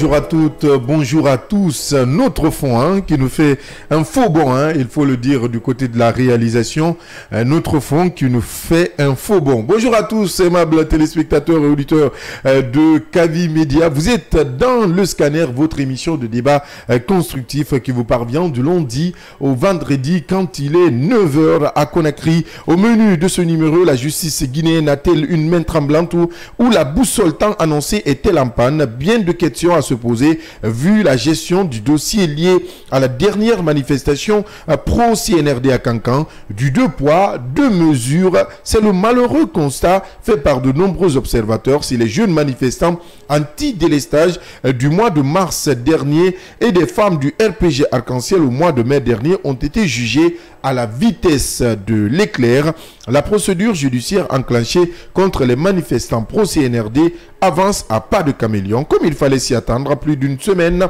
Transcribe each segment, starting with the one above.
bonjour à toutes, bonjour à tous. Notre fond qui nous fait un faux bond, il faut le dire du côté de la réalisation. Notre fond qui nous fait un faux bond. Bonjour à tous, aimables téléspectateurs et auditeurs de Kavi Média. Vous êtes dans le scanner, votre émission de débat constructif qui vous parvient du lundi au vendredi quand il est 9h à Conakry. Au menu de ce numéro, la justice guinéenne a-t-elle une main tremblante ou la boussole tant annoncée est-elle en panne? Bien de questions à se poser vu la gestion du dossier lié à la dernière manifestation pro-CNRD à Cancan. Du 2 poids, 2 mesures, c'est le malheureux constat fait par de nombreux observateurs. Si les jeunes manifestants anti-délestage du mois de mars dernier et des femmes du RPG Arc-en-Ciel au mois de mai dernier ont été jugées à la vitesse de l'éclair, la procédure judiciaire enclenchée contre les manifestants pro-CNRD avance à pas de caméléon, comme il fallait s'y attendre. Plus d'une semaine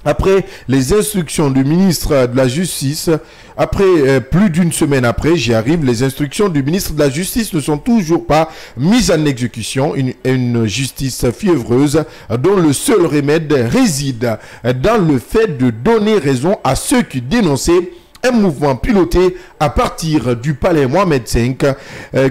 après les instructions du ministre de la Justice, plus d'une semaine après, j'y arrive, les instructions du ministre de la Justice ne sont toujours pas mises en exécution. Une justice fiévreuse dont le seul remède réside dans le fait de donner raison à ceux qui dénonçaient un mouvement piloté à partir du palais Mohamed V,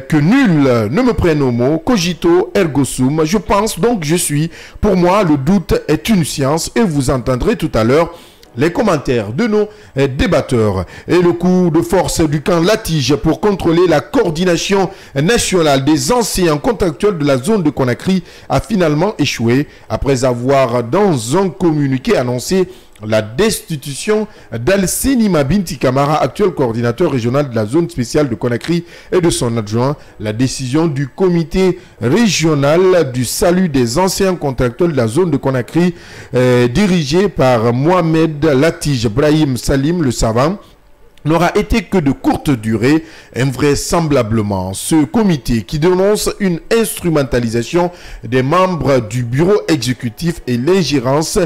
que nul ne me prenne au mot, cogito ergo sum. Je pense donc je suis. Pour moi, le doute est une science et vous entendrez tout à l'heure les commentaires de nos débatteurs. Et le coup de force du camp Latige pour contrôler la coordination nationale des enseignants contractuels de la zone de Conakry a finalement échoué après avoir dans un communiqué annoncé la destitution d'Alsenima Binti Kamara, actuel coordinateur régional de la zone spéciale de Conakry, et de son adjoint. La décision du comité régional du salut des anciens contractuels de la zone de Conakry, dirigé par Mohamed Latige Brahim Salim le savant, n'aura été que de courte durée. Invraisemblablement, ce comité qui dénonce une instrumentalisation des membres du bureau exécutif et l'ingérence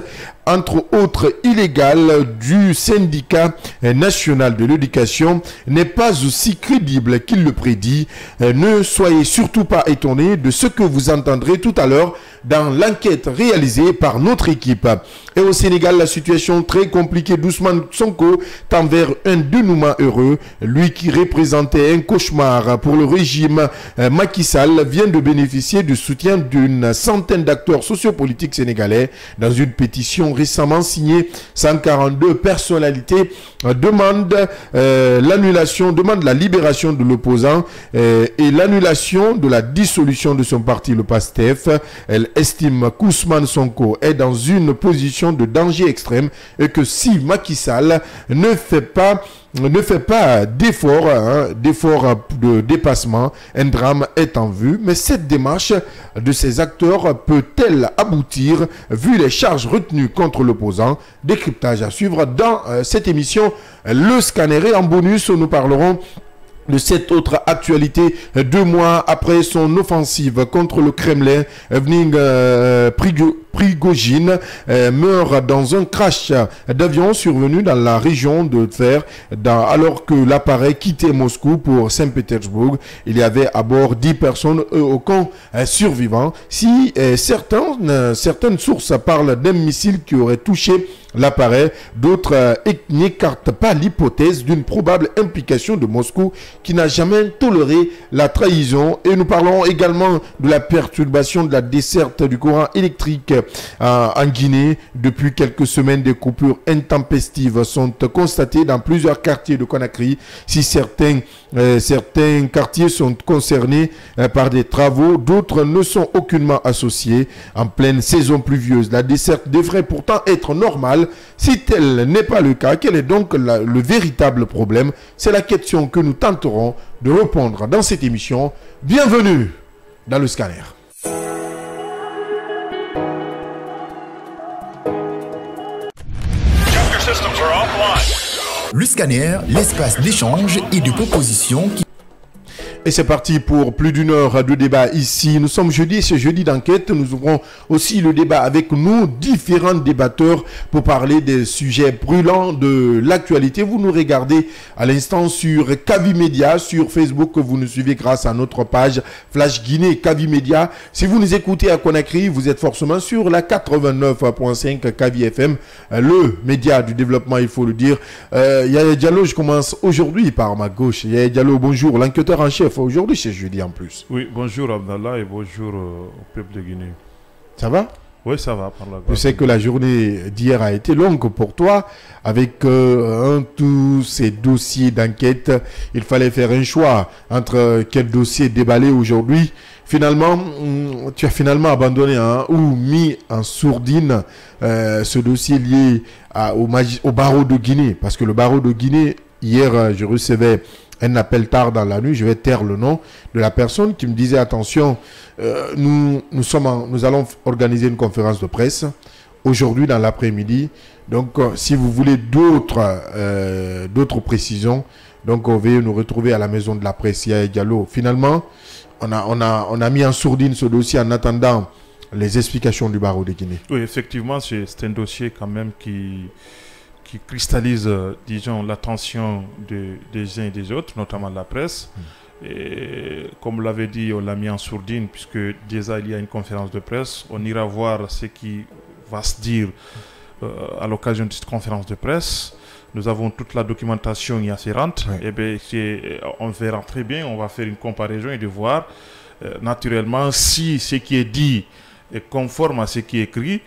entre autres illégale du syndicat national de l'éducation n'est pas aussi crédible qu'il le prédit. Ne soyez surtout pas étonnés de ce que vous entendrez tout à l'heure dans l'enquête réalisée par notre équipe. Et au Sénégal, la situation très compliquée d'Ousmane Sonko tend vers un dénouement heureux. Lui qui représentait un cauchemar pour le régime Macky Sall vient de bénéficier du soutien d'une centaine d'acteurs sociopolitiques sénégalais dans une pétition récemment signée. 142 personnalités demandent la libération de l'opposant et l'annulation de la dissolution de son parti, le PASTEF. Elle estime qu'Ousmane Sonko est dans une position de danger extrême et que si Macky Sall ne fait pas d'effort de dépassement, un drame est en vue. Mais cette démarche de ces acteurs peut-elle aboutir vu les charges retenues contre l'opposant? Décryptage à suivre dans cette émission. Le scanner, et en bonus, nous parlerons de cette autre actualité. 2 mois après son offensive contre le Kremlin, Prigojine meurt dans un crash d'avion survenu dans la région de Tver alors que l'appareil quittait Moscou pour Saint-Pétersbourg. Il y avait à bord 10 personnes, aucun survivant. Si certaines sources parlent d'un missile qui aurait touché l'appareil, d'autres n'écartent pas l'hypothèse d'une probable implication de Moscou qui n'a jamais toléré la trahison. Et nous parlons également de la perturbation de la desserte du courant électrique en Guinée. Depuis quelques semaines, des coupures intempestives sont constatées dans plusieurs quartiers de Conakry. Si certains quartiers sont concernés par des travaux, d'autres ne sont aucunement associés. En pleine saison pluvieuse, la desserte devrait pourtant être normale. Si tel n'est pas le cas, quel est donc le véritable problème? C'est la question que nous tenterons de répondre dans cette émission. Bienvenue dans le scanner. Le scanner, l'espace d'échange et de propositions qui... Et c'est parti pour plus d'une heure de débat ici. Nous sommes jeudi, c'est jeudi d'enquête. Nous ouvrons aussi le débat avec nos différents débatteurs pour parler des sujets brûlants de l'actualité. Vous nous regardez à l'instant sur Kavi Média, sur Facebook. Vous nous suivez grâce à notre page Flash Guinée Kavi Média. Si vous nous écoutez à Conakry, vous êtes forcément sur la 89.5 Kavi FM, le média du développement, il faut le dire. Yaya Diallo, je commence aujourd'hui par ma gauche. Yaya Diallo, bonjour, l'enquêteur en chef. Aujourd'hui, c'est jeudi en plus. Oui, bonjour Abdallah et bonjour au peuple de Guinée. Ça va? Oui, ça va. Par la Je sais que la journée d'hier a été longue pour toi. Avec tous ces dossiers d'enquête, il fallait faire un choix entre quel dossier déballer aujourd'hui. Finalement, tu as finalement abandonné ou mis en sourdine ce dossier lié au barreau de Guinée. Parce que le barreau de Guinée, hier, je recevais un appel tard dans la nuit, je vais taire le nom de la personne qui me disait attention, nous allons organiser une conférence de presse aujourd'hui dans l'après-midi. Donc, si vous voulez d'autres précisions, donc on va nous retrouver à la maison de la presse Yaya Diallo. Finalement, on a mis en sourdine ce dossier en attendant les explications du barreau de Guinée. Oui, effectivement, c'est un dossier quand même qui cristallise, disons, l'attention des uns et des autres, notamment de la presse. Et comme vous l'avez dit, on l'a mis en sourdine, puisque déjà il y a une conférence de presse. On ira voir ce qui va se dire à l'occasion de cette conférence de presse. Nous avons toute la documentation y afférente. Oui. Et bien, on verra très bien, on va faire une comparaison et de voir naturellement si ce qui est dit est conforme à ce qui est écrit.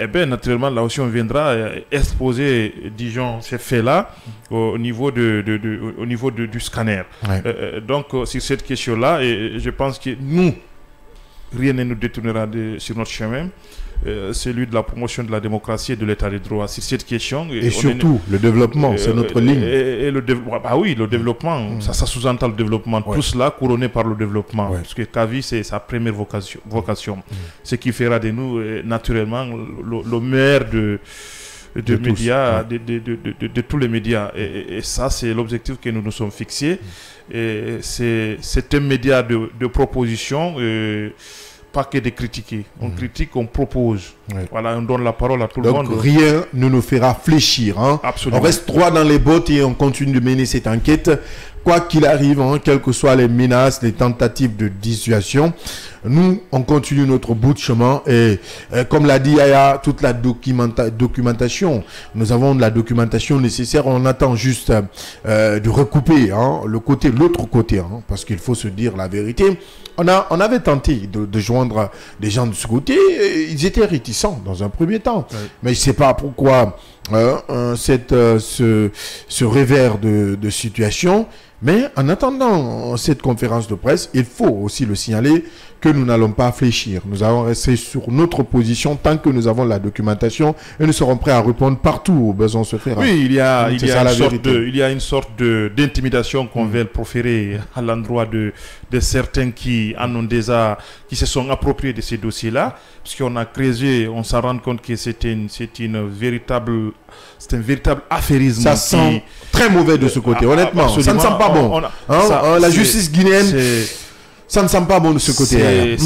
Eh bien, naturellement, là aussi, on viendra exposer, disons, ces faits-là au niveau du scanner. Ouais. Donc, sur cette question-là, je pense que nous, rien ne nous détournera sur notre chemin. Celui de la promotion de la démocratie et de l'état de droit. Sur cette question... Et surtout, le développement, c'est notre ligne. Oui, le développement, ça sous-entend le développement. Ouais. Tout cela couronné par le développement. Ouais. Parce que Kavi, c'est sa première vocation. Ce qui fera de nous, naturellement, le meilleur de médias, de tous les médias. Et ça, c'est l'objectif que nous nous sommes fixés. Et c'est un média de proposition... pas que de critiquer. On critique, on propose. Ouais. Voilà, on donne la parole à tout le monde. Donc rien ne nous fera fléchir. Hein. Absolument. On reste droit dans les bottes et on continue de mener cette enquête. Quoi qu'il arrive, hein, quelles que soient les menaces, les tentatives de dissuasion, nous, on continue notre bout de chemin. Et comme l'a dit Yaya, toute la documentation, nous avons de la documentation nécessaire. On attend juste de recouper l'autre côté, hein, parce qu'il faut se dire la vérité. On avait tenté de joindre des gens de ce côté. Ils étaient réticents dans un premier temps. Ouais. Mais je ne sais pas pourquoi ce revers de situation. Mais en attendant cette conférence de presse, il faut aussi le signaler que nous n'allons pas fléchir. Nous allons rester sur notre position tant que nous avons la documentation et nous serons prêts à répondre partout où besoin se fera. Oui, il y a une sorte d'intimidation qu'on veut proférer à l'endroit de certains qui se sont appropriés de ces dossiers-là, parce qu'on a creusé, on s'en rend compte que c'est un véritable affairisme. Ça sent très mauvais de ce côté, honnêtement. Ça ne sent pas bon. La justice guinéenne, ça ne sent pas bon de ce côté.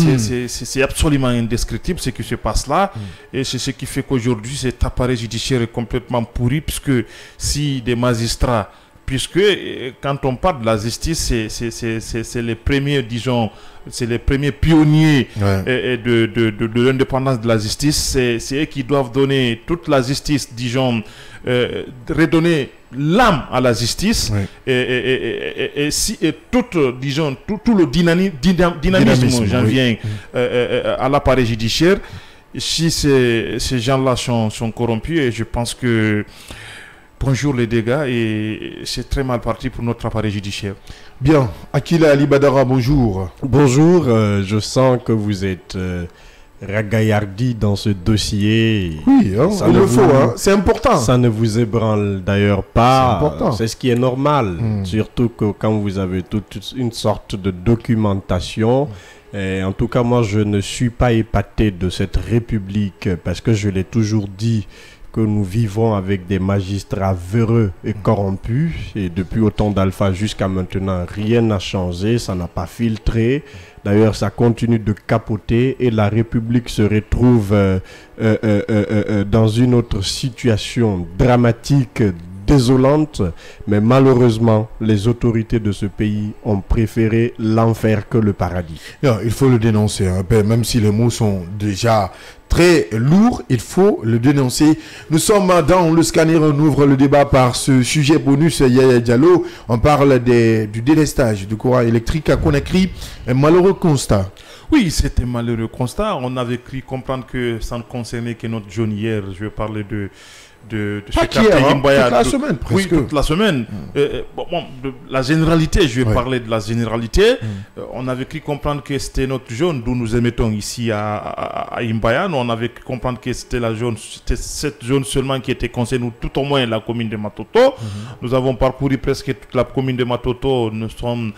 C'est absolument indescriptible ce qui se passe là. Et c'est ce qui fait qu'aujourd'hui, cet appareil judiciaire est complètement pourri, puisque si des magistrats... Puisque quand on parle de la justice, c'est les premiers, disons, c'est les premiers pionniers de l'indépendance de la justice. C'est eux qui doivent donner toute la justice, disons, redonner l'âme à la justice. Et tout le dynamisme, j'en viens, à l'appareil judiciaire. Si ces gens-là sont corrompus, et je pense que bonjour les dégâts, et c'est très mal parti pour notre appareil judiciaire. Bien, Akila Ali Badara, bonjour. Bonjour, je sens que vous êtes ragaillardi dans ce dossier. Oui, hein, il le faut, hein, c'est important. Ça ne vous ébranle d'ailleurs pas, c'est ce qui est normal, surtout que quand vous avez toute une sorte de documentation. Et en tout cas, moi je ne suis pas épaté de cette république, parce que je l'ai toujours dit, que nous vivons avec des magistrats véreux et corrompus. Et depuis autant d'Alpha jusqu'à maintenant, rien n'a changé, ça n'a pas filtré. D'ailleurs, ça continue de capoter et la République se retrouve dans une autre situation dramatique, désolante, mais malheureusement, les autorités de ce pays ont préféré l'enfer que le paradis. Il faut le dénoncer, hein, même si les mots sont déjà très lourds, il faut le dénoncer. Nous sommes dans le scanner, on ouvre le débat par ce sujet bonus, Yaya Diallo. On parle du délestage du courant électrique à Conakry, un malheureux constat. Oui, c'était un malheureux constat. On avait cru comprendre que ça ne concernait que notre jeune hier. Je vais parler de ce qu'hier, toute la semaine presque. Oui, toute la semaine. La généralité, je vais parler de la généralité. On avait cru comprendre que c'était notre zone d'où nous émettons ici à Imbayan. On avait cru comprendre que c'était cette zone seulement qui était concernée, tout au moins la commune de Matoto. Nous avons parcouru presque toute la commune de Matoto. Nous sommes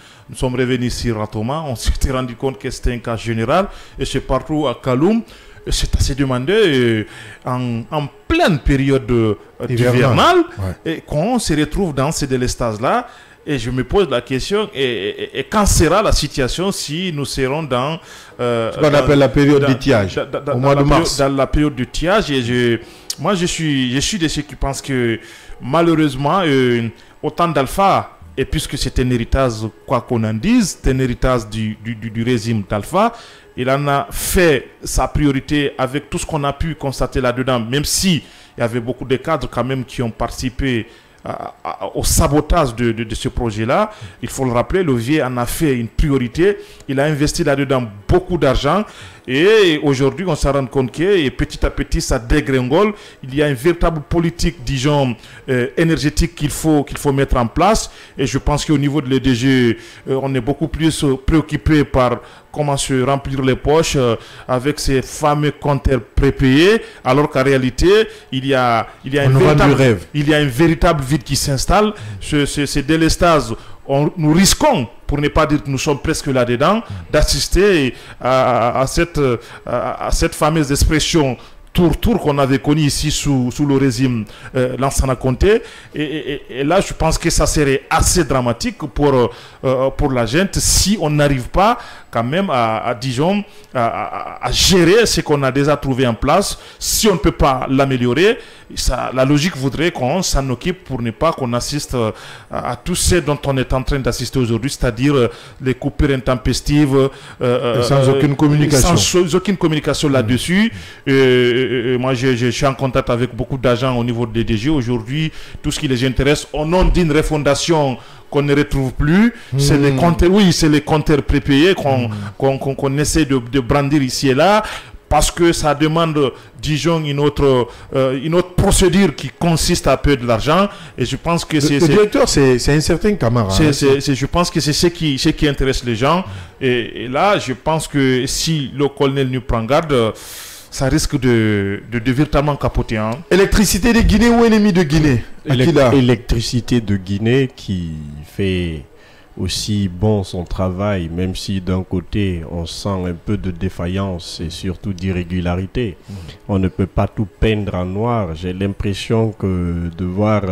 revenus ici Ratoma. On s'était rendu compte que c'était un cas général. Et c'est partout à Kaloum. C'est assez demandé en pleine période hivernale et qu'on se retrouve dans ces délestages-là. Et je me pose la question, et quand sera la situation si nous serons dans... ce qu'on appelle la période d'étiage, au mois de mars. Dans la période d'étiage, et moi je suis de ceux qui pensent que malheureusement, autant d'Alpha, et puisque c'est un héritage, quoi qu'on en dise, c'est un héritage du régime d'Alpha, il en a fait sa priorité avec tout ce qu'on a pu constater là-dedans, même si il y avait beaucoup de cadres quand même qui ont participé au sabotage de ce projet-là. Il faut le rappeler, l'OVIE en a fait une priorité. Il a investi là-dedans beaucoup d'argent. Et aujourd'hui, on s'en rend compte que petit à petit, ça dégringole. Il y a une véritable politique, disons, énergétique qu'il faut mettre en place. Et je pense qu'au niveau de l'EDG, on est beaucoup plus préoccupé par comment se remplir les poches avec ces fameux compteurs prépayés, alors qu'en réalité, il y a un véritable vide qui s'installe. Ces délestages, nous risquons, pour ne pas dire que nous sommes presque là-dedans, d'assister à cette fameuse expression tour qu'on avait connu ici sous le régime Lansana Conté. Et là, je pense que ça serait assez dramatique pour la gente si on n'arrive pas quand même à gérer ce qu'on a déjà trouvé en place. Si on ne peut pas l'améliorer, la logique voudrait qu'on s'en occupe pour ne pas qu'on assiste à tout ce dont on est en train d'assister aujourd'hui, c'est-à-dire les coupures intempestives. Sans aucune communication. Sans aucune communication là-dessus. Moi, je suis en contact avec beaucoup d'agents au niveau de DG. Aujourd'hui, tout ce qui les intéresse, au nom d'une refondation qu'on ne retrouve plus, c'est les compteurs, c'est les compteurs prépayés qu'on essaie de brandir ici et là, parce que ça demande, disons, une autre procédure qui consiste à payer de l'argent. Et je pense que le directeur, c'est un certain camarade. Je pense que c'est ce qui intéresse les gens. Et là, je pense que si le colonel nous prend garde, ça risque de véritablement capoter. Hein. Électricité de Guinée ou ennemi de Guinée? Électricité de Guinée qui fait aussi bon son travail, même si d'un côté on sent un peu de défaillance et surtout d'irrégularité. On ne peut pas tout peindre en noir. J'ai l'impression que de voir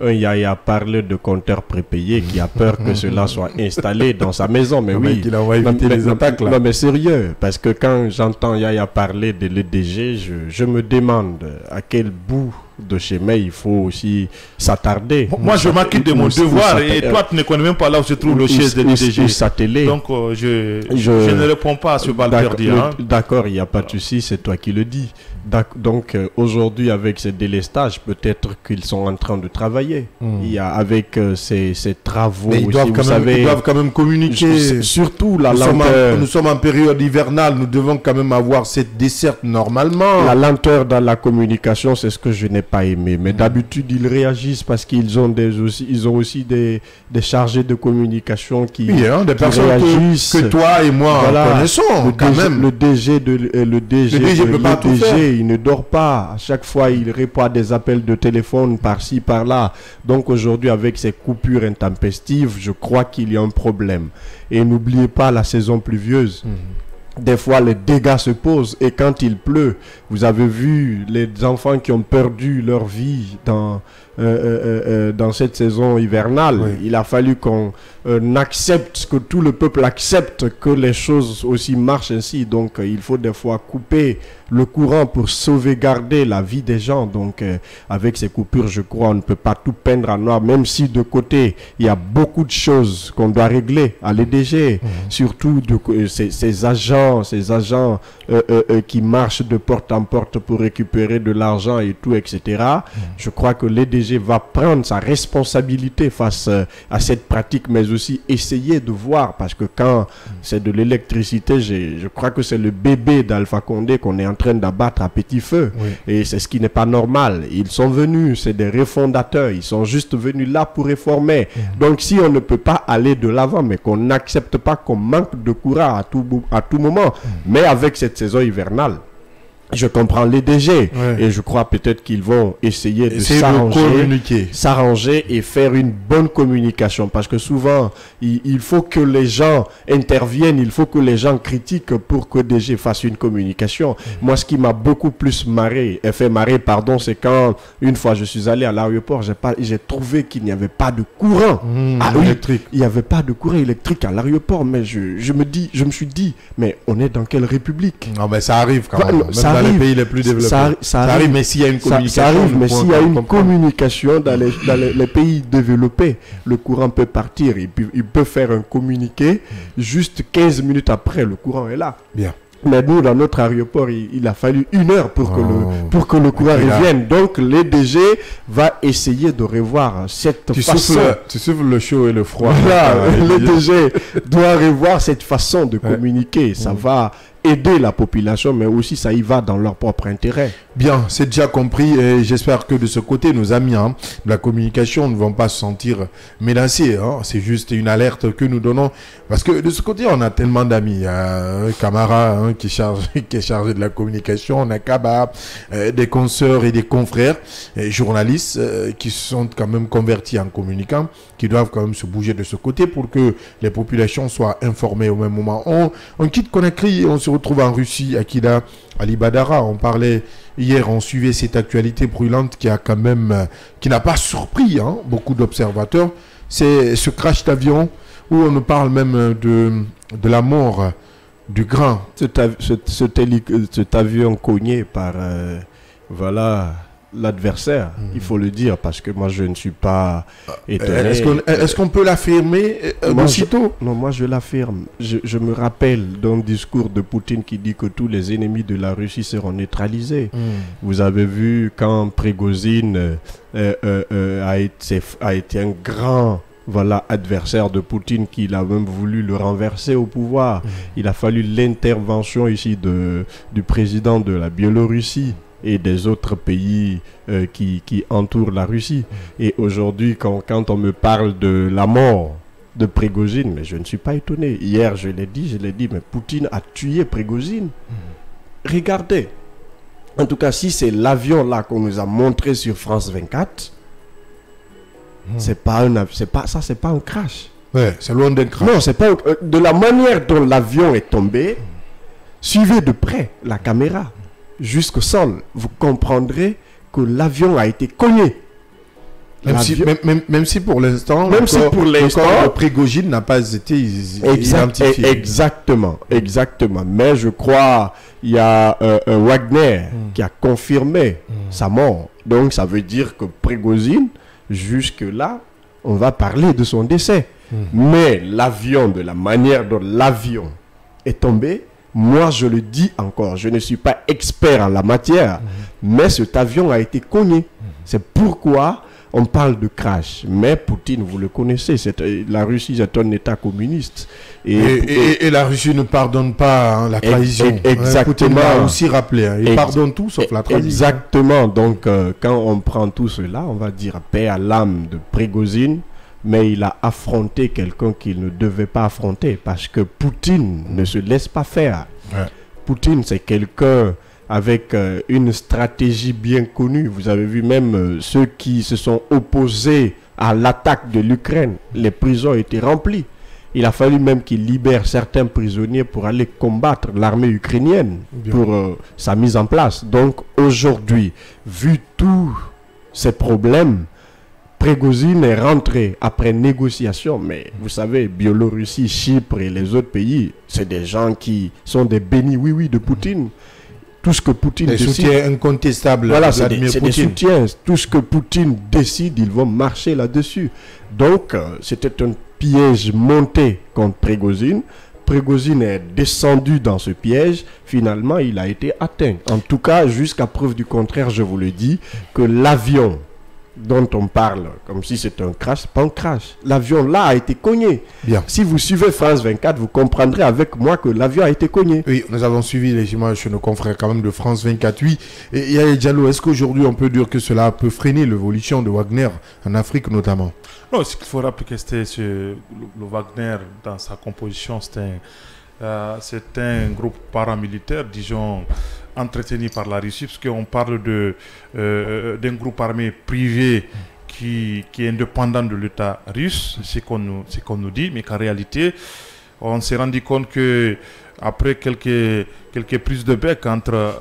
un Yaya parler de compteur prépayé qui a peur que cela soit installé dans sa maison. Mais oui, il va éviter les attaques là. Non mais sérieux, parce que quand j'entends Yaya parler de l'EDG, je me demande à quel bout de chemin il faut aussi s'attarder. Moi je m'acquitte de mon devoir et toi tu ne connais même pas là où se trouve le siège de l'EDG. Donc je ne réponds pas à ce bal perdu. D'accord, il n'y a pas de souci, c'est toi qui le dis. Donc aujourd'hui avec ces délestages, peut-être qu'ils sont en train de travailler. Il y a avec ces travaux mais ils doivent quand même communiquer. Surtout la lenteur. Nous sommes en période hivernale, nous devons quand même avoir cette desserte normalement. La lenteur dans la communication, c'est ce que je n'ai pas aimé. Mais d'habitude, ils réagissent parce qu'ils ont aussi des chargés de communication qui des personnes réagissent. Que toi et moi connaissons quand même. Le DG il ne dort pas. À chaque fois, il répond à des appels de téléphone par-ci, par-là. Donc aujourd'hui, avec ces coupures intempestives, je crois qu'il y a un problème. Et n'oubliez pas la saison pluvieuse. des fois les dégâts se posent. Et quand il pleut, vous avez vu les enfants qui ont perdu leur vie dans cette saison hivernale. Oui. Il a fallu qu'on accepte, que tout le peuple accepte que les choses aussi marchent ainsi. Donc il faut des fois couper le courant pour sauvegarder la vie des gens. Donc avec ces coupures, je crois, on ne peut pas tout peindre en noir, même si de côté, il y a beaucoup de choses qu'on doit régler à l'EDG, surtout ces agents qui marchent de porte en porte pour récupérer de l'argent et tout, etc. Je crois que l'EDG va prendre sa responsabilité face à cette pratique, mais aussi essayer de voir, parce que quand c'est de l'électricité, je crois que c'est le bébé d'Alpha Condé qu'on est en train d'abattre à petit feu. Oui. Et c'est ce qui n'est pas normal. Ils sont venus, c'est des refondateurs, ils sont juste venus là pour réformer. Donc si on ne peut pas aller de l'avant, mais qu'on n'accepte pas qu'on manque de courant à tout moment, mais avec cette saison hivernale, je comprends les DG et je crois peut-être qu'ils vont essayer de s'arranger et faire une bonne communication, parce que souvent il faut que les gens interviennent, il faut que les gens critiquent pour que DG fasse une communication. Moi, ce qui m'a beaucoup plus fait marrer, c'est quand une fois je suis allé à l'aéroport, j'ai trouvé qu'il n'y avait pas de courant électrique. Il n'y avait pas de courant électrique à l'aéroport, mais je me suis dit, mais on est dans quelle république? Non, mais ça arrive quand même. Dans les pays les plus développés. Ça arrive, mais s'il y a une communication, dans les pays développés, le courant peut partir. Il peut faire un communiqué, juste 15 minutes après, le courant est là. Bien. Mais nous, dans notre aéroport, il a fallu 1 heure pour que le courant revienne. Donc, l'EDG va essayer de revoir cette façon. Tu souffles le chaud et le froid. Voilà, l'EDG doit revoir cette façon de communiquer. Ça va aider la population, mais aussi ça y va dans leur propre intérêt. Bien, c'est déjà compris et j'espère que de ce côté, nos amis de la communication ne vont pas se sentir menacés. C'est juste une alerte que nous donnons parce que de ce côté, on a tellement d'amis. Il y a un camarade qui est chargé de la communication, on a Kaba, des consoeurs et des confrères, journalistes qui se sont quand même convertis en communicants, qui doivent quand même se bouger de ce côté pour que les populations soient informées au même moment. On quitte Conakry et on se retrouve en Russie, à Kida, à Libadara. On parlait hier, on suivait cette actualité brûlante qui n'a pas surpris beaucoup d'observateurs. C'est ce crash d'avion où on nous parle même de la mort du grand. Cet avion cogné par l'adversaire, il faut le dire, parce que moi je ne suis pas étonné. Est-ce qu'on peut l'affirmer aussitôt? Non, moi je l'affirme. Je me rappelle d'un discours de Poutine qui dit que tous les ennemis de la Russie seront neutralisés. Vous avez vu quand Prigozhin a été un grand adversaire de Poutine, qu'il a même voulu le renverser au pouvoir. Il a fallu l'intervention ici du président de la Biélorussie et des autres pays qui entourent la Russie. Et aujourd'hui, quand on me parle de la mort de Prigozhin, mais je ne suis pas étonné. Hier, je l'ai dit, mais Poutine a tué Prigozhin. Regardez. En tout cas, si c'est l'avion là qu'on nous a montré sur France 24, c'est pas un crash. Ouais, c'est loin d'être crash. Non, c'est pas de la manière dont l'avion est tombé. Suivez de près la caméra jusqu'au sol, vous comprendrez que l'avion a été cogné. Même si pour l'instant, le Prigozhin n'a pas été identifié. Exactement. Mais je crois il y a Wagner qui a confirmé sa mort. Donc ça veut dire que Prigozhin, jusque-là, on va parler de son décès. Mais l'avion, de la manière dont l'avion est tombé, moi je le dis encore, je ne suis pas expert en la matière, mais cet avion a été cogné. C'est pourquoi on parle de crash. Mais Poutine, vous le connaissez, la Russie est un État communiste. Et la Russie ne pardonne pas la trahison. Exactement. Poutine l'a aussi rappelé. Il pardonne tout sauf la trahison. Exactement. Donc, quand on prend tout cela, on va dire paix à l'âme de Prigozhin, mais il a affronté quelqu'un qu'il ne devait pas affronter, parce que Poutine ne se laisse pas faire. Poutine, c'est quelqu'un avec une stratégie bien connue. Vous avez vu même ceux qui se sont opposés à l'attaque de l'Ukraine, les prisons étaient remplies. Il a fallu même qu'il libère certains prisonniers pour aller combattre l'armée ukrainienne pour sa mise en place. Donc aujourd'hui, vu tous ces problèmes, Prigozhin est rentré après négociation, mais vous savez, Biélorussie, Chypre et les autres pays, c'est des gens qui sont des bénis oui de Poutine. Tout ce que Poutine décide, soutien incontestable. Voilà, c'est des soutiens. Tout ce que Poutine décide, ils vont marcher là-dessus. Donc, c'était un piège monté contre Prigozhin. Prigozhin est descendu dans ce piège. Finalement, il a été atteint. En tout cas, jusqu'à preuve du contraire, je vous le dis, que l'avion dont on parle, comme si c'était un crash, pas un crash. L'avion là a été cogné. Bien. Si vous suivez France 24, vous comprendrez avec moi que l'avion a été cogné. Oui, nous avons suivi les images chez nos confrères quand même de France 24. Oui, et Yaya Diallo, est-ce qu'aujourd'hui on peut dire que cela peut freiner l'évolution de Wagner en Afrique notamment? Non, ce qu'il faut rappeler que c'était le Wagner dans sa composition, c'est un groupe paramilitaire, disons, entretenu par la Russie, parce qu'on parle d'un groupe armé privé qui est indépendant de l'État russe, c'est qu'on nous dit, mais qu'en réalité, on s'est rendu compte que après quelques prises de bec entre,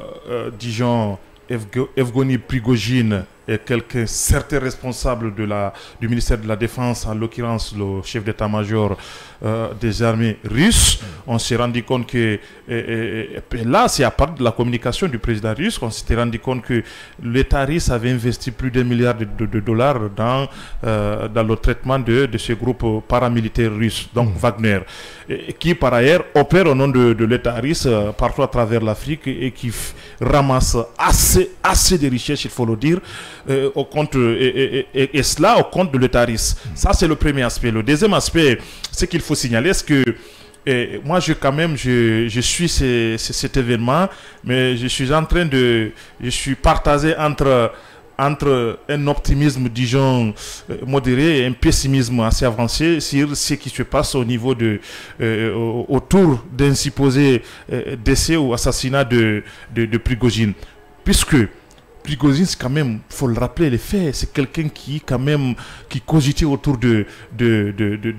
disons, Evgeny Prigozhin et certains responsables du ministère de la Défense, en l'occurrence le chef d'état-major des armées russes, on s'est rendu compte que, et là c'est à part de la communication du président russe, on s'était rendu compte que l'État russe avait investi plus d'1 milliard de dollars dans le traitement de ce groupe paramilitaire russe, donc Wagner, qui par ailleurs opère au nom de l'État russe partout à travers l'Afrique et qui ramasse assez de richesses, il faut le dire, au compte, et cela au compte de l'État russe. Ça, c'est le premier aspect. Le deuxième aspect, c'est qu'il faut signaler, c'est que moi, je suis cet événement, mais je suis partagé entre un optimisme, disons, modéré et un pessimisme assez avancé sur ce qui se passe au niveau autour d'un supposé décès ou assassinat de Prigozhin. Puisque Prigozhin, c'est quand même, il faut le rappeler, les faits, c'est quelqu'un qui cogitait autour de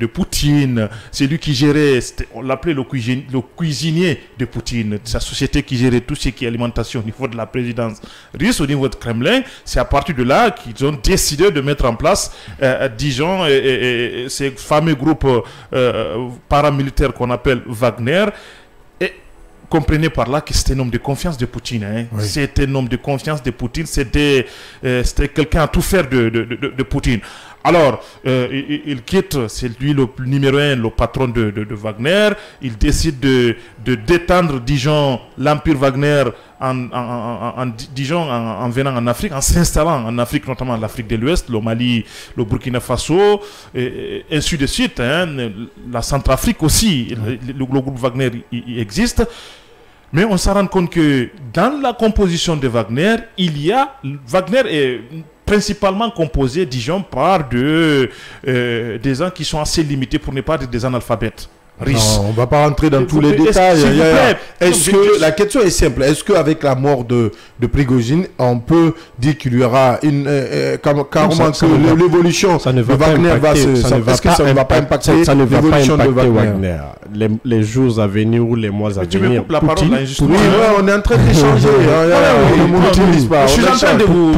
Poutine. C'est lui qui gérait, on l'appelait le cuisinier de Poutine, sa société qui gérait tout ce qui est alimentation au niveau de la présidence russe, au niveau de Kremlin. C'est à partir de là qu'ils ont décidé de mettre en place, disons, ces fameux groupes paramilitaires qu'on appelle Wagner. Comprenez par là que c'était un homme de confiance de Poutine. Hein. Oui. C'était un homme de confiance de Poutine. C'était quelqu'un à tout faire de Poutine. Alors, il quitte, c'est lui le numéro 1, le patron de Wagner. Il décide de d'étendre, disons, l'empire Wagner en venant en Afrique, en s'installant en Afrique, notamment l'Afrique de l'Ouest, le Mali, le Burkina Faso, et ainsi de suite. Hein. La Centrafrique aussi, le groupe Wagner existe. Mais on s'en rend compte que dans la composition de Wagner, Wagner est principalement composé, disons, par des gens qui sont assez limités, pour ne pas dire des analphabètes. Non, on ne va pas rentrer dans tous les détails. La question est simple. Est-ce qu'avec la mort de Prigozhin, on peut dire qu'il y aura l'évolution de Wagner ça ne va pas impacter Wagner. Les jours à venir ou les mois à venir. Tu me coupes la parole là, justement. Oui, on est en train d'échanger. Je suis en train de vous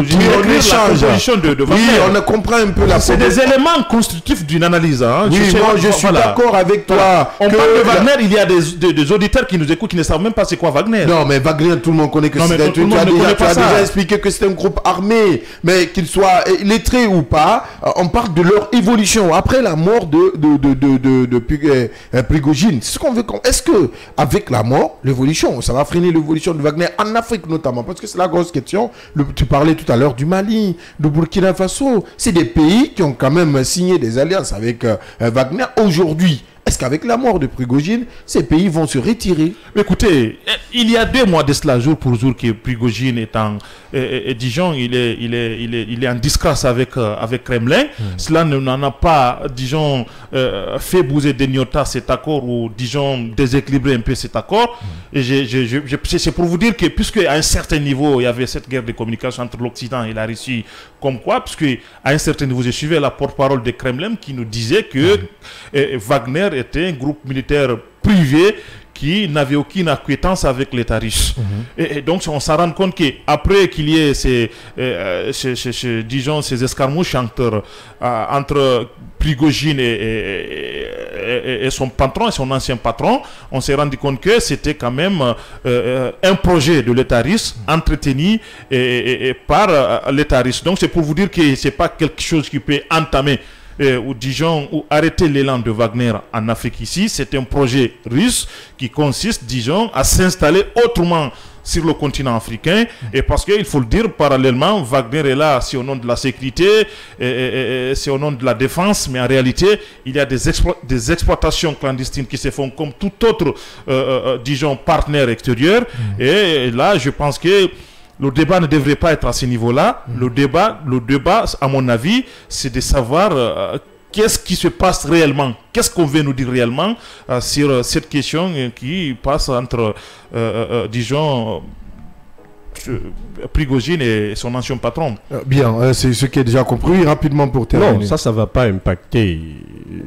échanger de Wagner. Oui, on comprend un peu la. C'est des éléments constitutifs d'une analyse. Oui, moi je suis d'accord avec toi. On parle de Wagner, il y a des auditeurs qui nous écoutent qui ne savent même pas c'est quoi Wagner. Non, mais Wagner, tout le monde connaît que c'est tu as déjà expliqué que c'est un groupe armé, mais qu'il soit lettré ou pas, on parle de leur évolution après la mort de Prigozhin. C'est ce qu'on veut. Est-ce que avec la mort, l'évolution, ça va freiner l'évolution de Wagner en Afrique notamment, parce que c'est la grosse question. Tu parlais tout à l'heure du Mali, du Burkina Faso. C'est des pays qui ont quand même signé des alliances avec Wagner aujourd'hui. Est-ce qu'avec la mort de Prigozhin, ces pays vont se retirer? Écoutez, il y a 2 mois de cela, jour pour jour, que Prigozhin est en, disons, il est en disgrâce avec Kremlin. Cela n'en a pas, disons, fait bouger d'Eniota cet accord ou, disons, déséquilibrer un peu cet accord. Et c'est pour vous dire que, puisque à un certain niveau, il y avait cette guerre de communication entre l'Occident et la Russie, comme quoi, puisque à un certain niveau, je suivais la porte-parole de Kremlin qui nous disait que Wagner était un groupe militaire privé qui n'avait aucune acquittance avec l'État russe. Et donc, on s'en rend compte qu'après qu'il y ait ces escarmouches entre Prigojine et son patron, et son ancien patron, on s'est rendu compte que c'était quand même un projet de l'État russe entretenu par l'État russe. Donc, c'est pour vous dire que ce n'est pas quelque chose qui peut entamer ou arrêter l'élan de Wagner en Afrique ici. C'est un projet russe qui consiste, disons, à s'installer autrement sur le continent africain, et parce qu'il faut le dire, parallèlement, Wagner est là, c'est au nom de la sécurité, c'est au nom de la défense, mais en réalité, il y a des exploitations clandestines qui se font comme tout autre, disons, partenaire extérieur, et là, je pense que le débat ne devrait pas être à ce niveau-là. Le débat, à mon avis, c'est de savoir qu'est-ce qui se passe réellement, qu'est-ce qu'on veut nous dire réellement sur cette question qui passe entre, disons, Prigojine et son ancien patron. Bien, c'est ce qui est déjà compris. Rapidement pour terminer. Non, ça ne va pas impacter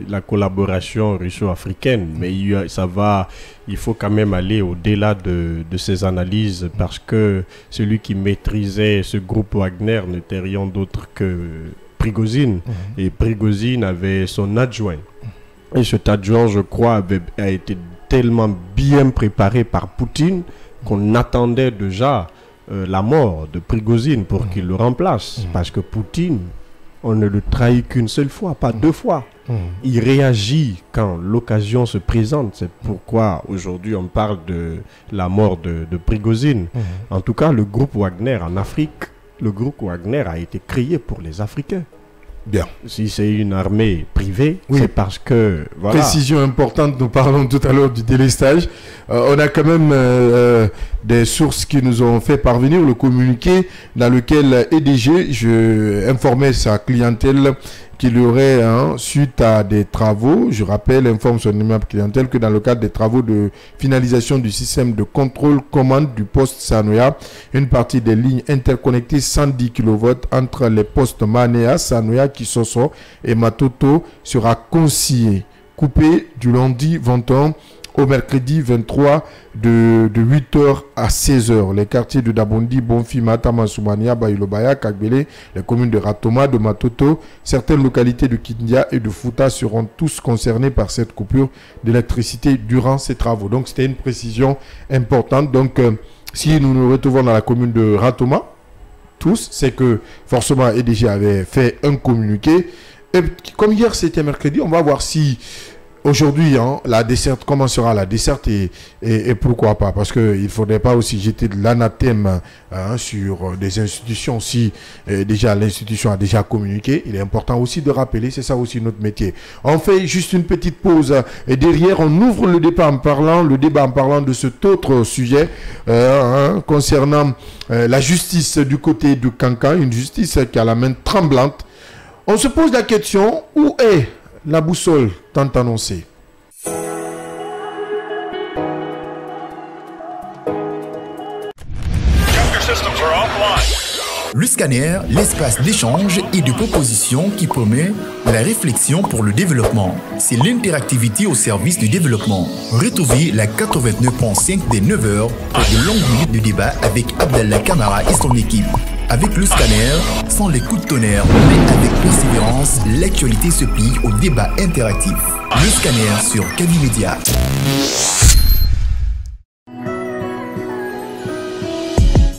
la collaboration russo-africaine, mais il faut quand même aller au-delà de ces analyses, parce que celui qui maîtrisait ce groupe Wagner n'était rien d'autre que Prigojine. Et Prigojine avait son adjoint. Et cet adjoint, je crois, a été tellement bien préparé par Poutine qu'on attendait déjà la mort de Prigojine pour qu'il le remplace. Parce que Poutine, on ne le trahit qu'une seule fois, pas deux fois. Il réagit quand l'occasion se présente. C'est pourquoi aujourd'hui on parle de la mort de Prigojine. En tout cas, le groupe Wagner en Afrique, le groupe Wagner a été créé pour les Africains. Bien. Si c'est une armée privée, c'est parce que... Voilà. Précision importante, nous parlons tout à l'heure du délestage. On a quand même des sources qui nous ont fait parvenir le communiqué dans lequel EDG informait sa clientèle qu'il y aurait, suite à des travaux, je rappelle, informe son immeuble clientèle que dans le cadre des travaux de finalisation du système de contrôle-commande du poste Sanoya, une partie des lignes interconnectées 110 kV entre les postes Manea, Sanoya, Kisoso et Matoto sera conciliée, coupée du lundi 21 au mercredi 23 de 8h à 16h. Les quartiers de Dabondi, Bonfi, Matama, Soumania, Baïlobaya, Kagbele, les communes de Ratoma, de Matoto, certaines localités de Kindia et de Fouta seront tous concernés par cette coupure d'électricité durant ces travaux. Donc c'était une précision importante. Donc si nous nous retrouvons dans la commune de Ratoma, tous, c'est que forcément EDG avait fait un communiqué. Et comme hier c'était mercredi, on va voir si aujourd'hui, la desserte, comment sera la desserte et pourquoi pas? Parce qu'il ne faudrait pas aussi jeter de l'anathème sur des institutions. Si déjà l'institution a déjà communiqué, il est important aussi de rappeler, c'est ça aussi notre métier. On fait juste une petite pause et derrière, on ouvre le débat en parlant de cet autre sujet concernant la justice du côté de Cancan, une justice qui a la main tremblante. On se pose la question, où est la boussole tant annoncée? Le scanner, l'espace d'échange et de propositions qui promeut la réflexion pour le développement. C'est l'interactivité au service du développement. Retrouvez la 89.5 des 9h pour de longues minutes de débat avec Abdallah Kamara et son équipe. Avec le scanner, sans les coups de tonnerre, mais avec persévérance, l'actualité se plie au débat interactif. Le scanner sur Kavi Media.